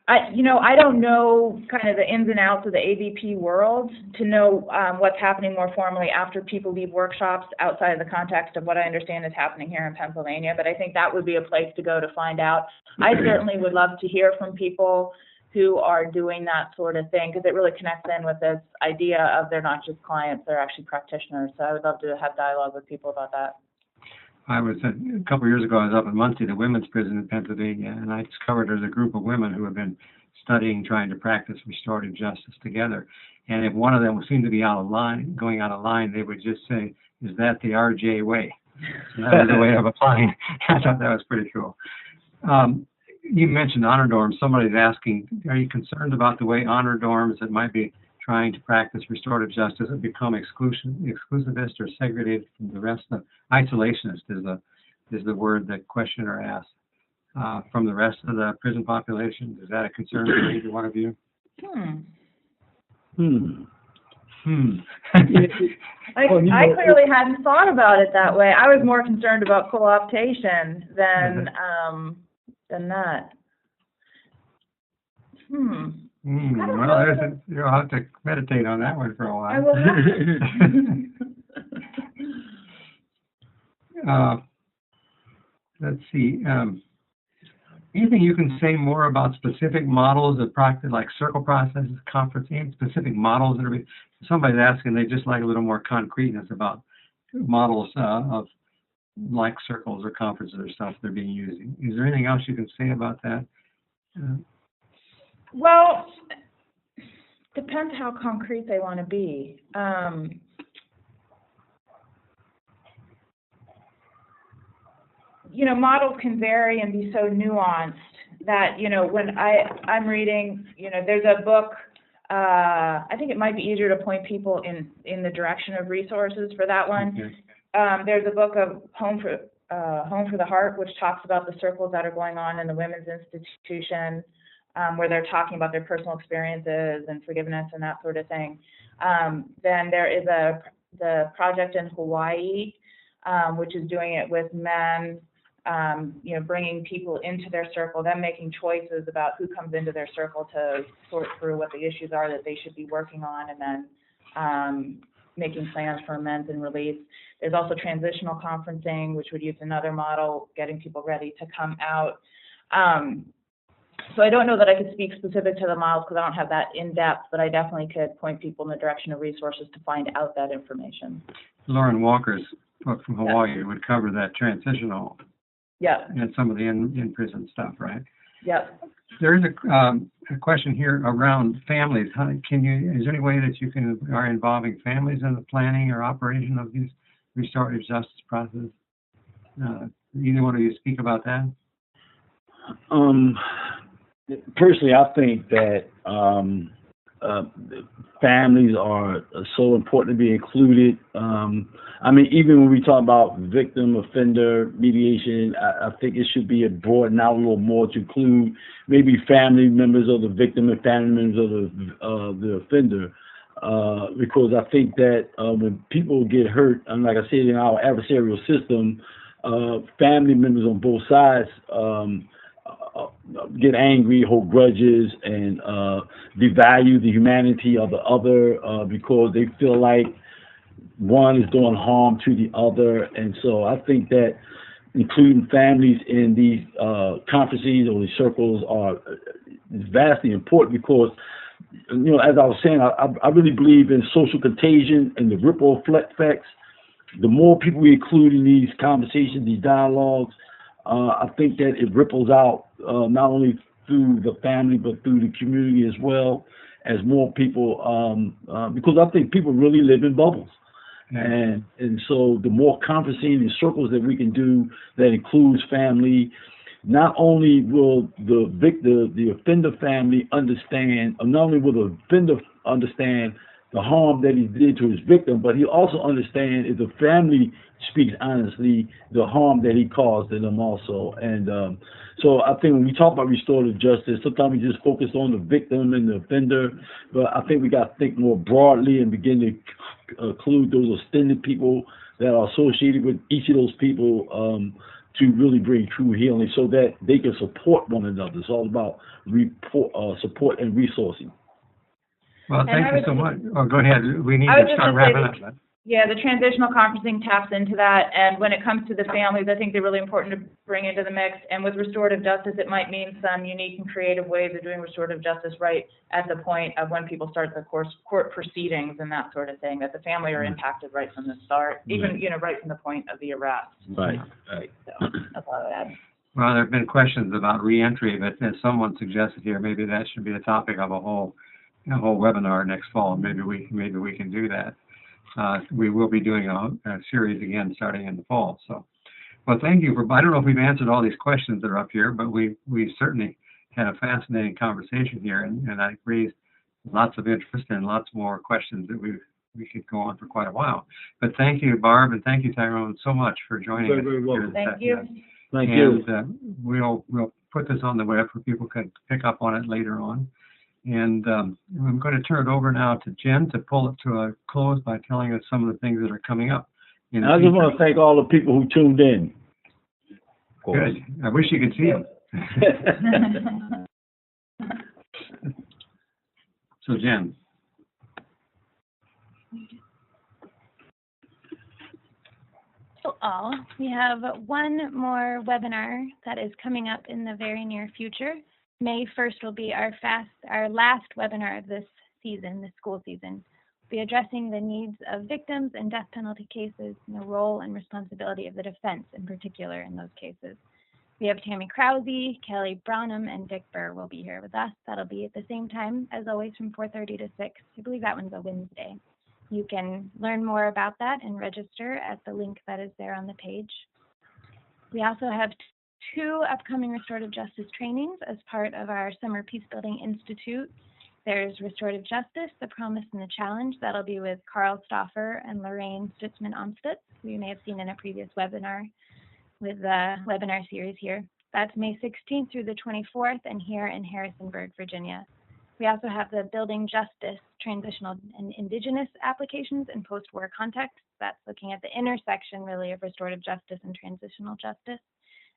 I don't know kind of the ins and outs of the AVP world to know what's happening more formally after people leave workshops outside of the context of what I understand is happening here in Pennsylvania, but I think that would be a place to go to find out. I certainly would love to hear from people who are doing that sort of thing, because it really connects in with this idea of they're not just clients, they're actually practitioners. So I would love to have dialogue with people about that. A couple of years ago, I was up in Muncie, the women's prison in Pennsylvania, and I discovered there's a group of women who have been studying, trying to practice restorative justice together. And if one of them seemed to be going out of line, they would just say, "Is that the RJ way?" So that was a way of applying. I thought that was pretty cool. You mentioned honor dorms. Somebody's asking, are you concerned about the way honor dorms that might be trying to practice restorative justice have become exclusivist or segregated from the rest of isolationist is the word that questioner asked from the rest of the prison population? Is that a concern for either one of you? I clearly hadn't thought about it that way. I was more concerned about co-optation than that. Well, you'll have to meditate on that one for a while. I will have to. Let's see. Anything you can say more about specific models of practice, like circle processes, conference, and specific models that are? Somebody's asking, they just like a little more concreteness about models of like circles or conferences or stuff they're being used. Is there anything else you can say about that? Well, depends how concrete they want to be. Models can vary and be so nuanced that, when I'm reading, there's a book, I think it might be easier to point people in the direction of resources for that one. Okay. There's a book of Home for the Heart, which talks about the circles that are going on in the women's institution, where they're talking about their personal experiences and forgiveness and that sort of thing. Then there is the project in Hawaii, which is doing it with men, bringing people into their circle, then making choices about who comes into their circle to sort through what the issues are that they should be working on, and then making plans for amends and release. There's also transitional conferencing, which would use another model, getting people ready to come out. So I don't know that I could speak specific to the models because I don't have that in depth, but I definitely could point people in the direction of resources to find out that information. Lauren Walker's book from Hawaii would cover that transitional. Yeah. And some of the in-prison stuff, right? Yep. There is a question here around families. Is there any way that are involving families in the planning or operation of these restorative justice processes? Either one of you speak about that? Personally, I think that families are so important to be included. I mean, even when we talk about victim offender mediation, I think it should be broadened out a little more to include maybe family members of the victim and family members of the offender. Because I think that when people get hurt, and like I said, in our adversarial system, family members on both sides get angry, hold grudges, and devalue the humanity of the other because they feel like one is doing harm to the other. And so I think that including families in these conferences or these circles is vastly important because, you know, as I was saying, I really believe in social contagion and the ripple effects. The more people we include in these conversations, these dialogues, I think that it ripples out not only through the family but through the community as well as more people, because I think people really live in bubbles. And so the more conferencing and circles that we can do that includes family, not only will the offender family understand, not only will the offender understand the harm that he did to his victim, but he also understands if the family speaks honestly, the harm that he caused to them also. And so I think when we talk about restorative justice, sometimes we just focus on the victim and the offender, but I think we got to think more broadly and begin to include those extended people that are associated with each of those people to really bring true healing so that they can support one another. It's all about support and resourcing. Well, thank you so much. Oh, go ahead. We need to start wrapping up. Yeah, the transitional conferencing taps into that, and when it comes to the families, I think they're really important to bring into the mix. And with restorative justice, it might mean some unique and creative ways of doing restorative justice right at the point of when people start the court proceedings and that sort of thing, that the family are impacted right from the start, even, you know, right from the point of the arrest. Right. So that's all I would add. Well, there have been questions about reentry, but as someone suggested here, maybe that should be the topic of a whole webinar next fall. Maybe we can do that. We will be doing a series again starting in the fall. So, well, thank you for. I don't know if we've answered all these questions that are up here, but we certainly had a fascinating conversation here, and I raised lots of interest and lots more questions that we could go on for quite a while. But thank you, Barb, and thank you, Tyrone, so much for joining us. Very welcome. Thank you. Thank you. We'll put this on the web for people to pick up on it later on. And I'm going to turn it over now to Jen to pull it to a close by telling us some of the things that are coming up. I just want to thank all the people who tuned in. Good. I wish you could see them. So, Jen. All. We have one more webinar that is coming up in the very near future. May 1st will be our last webinar of this season, this school season. We'll be addressing the needs of victims in death penalty cases and the role and responsibility of the defense in particular in those cases. We have Tammy Krause, Kelly Brownham, and Dick Burr will be here with us. That'll be at the same time as always from 4:30 to 6. I believe that one's a Wednesday. You can learn more about that and register at the link that is there on the page. We also have 2 upcoming restorative justice trainings as part of our Summer Peacebuilding Institute. There's Restorative Justice, The Promise and the Challenge. That'll be with Carl Stauffer and Lorraine Stutzman-Omstutz, who you may have seen in a previous webinar with the webinar series here. That's May 16th through the 24th and here in Harrisonburg, Virginia. We also have the Building Justice, Transitional and Indigenous Applications in Post-War Contexts. That's looking at the intersection, really, of restorative justice and transitional justice.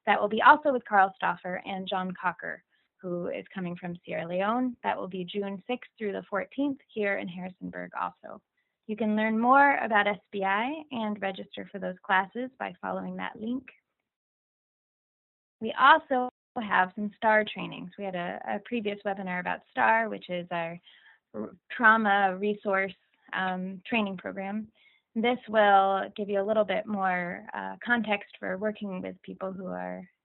That will be also with Carl Stauffer and John Cocker, who is coming from Sierra Leone. That will be June 6th through the 14th here in Harrisonburg also. You can learn more about SBI and register for those classes by following that link. We also have some STAR trainings. We had a previous webinar about STAR, which is our trauma resource training program. This will give you a little bit more context for working with people who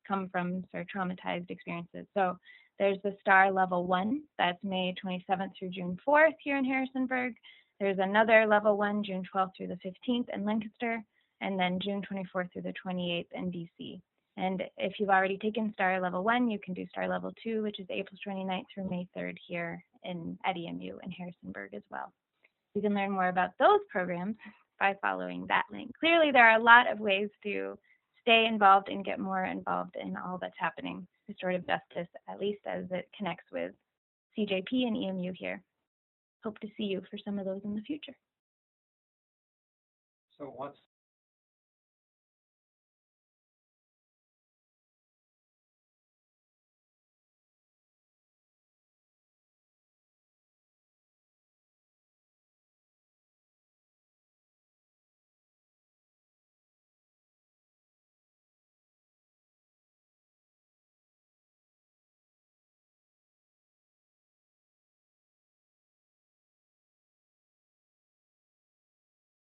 come from sort of traumatized experiences. So there's the STAR Level 1, that's May 27th through June 4th here in Harrisonburg. There's another Level 1, June 12th through the 15th in Lancaster, and then June 24th through the 28th in DC. And if you've already taken STAR Level 1, you can do STAR Level 2, which is April 29th through May 3rd here at EMU and Harrisonburg as well. You can learn more about those programs by following that link. Clearly, there are a lot of ways to stay involved and get more involved in all that's happening restorative justice, at least as it connects with CJP and EMU here. Hope to see you for some of those in the future. So what's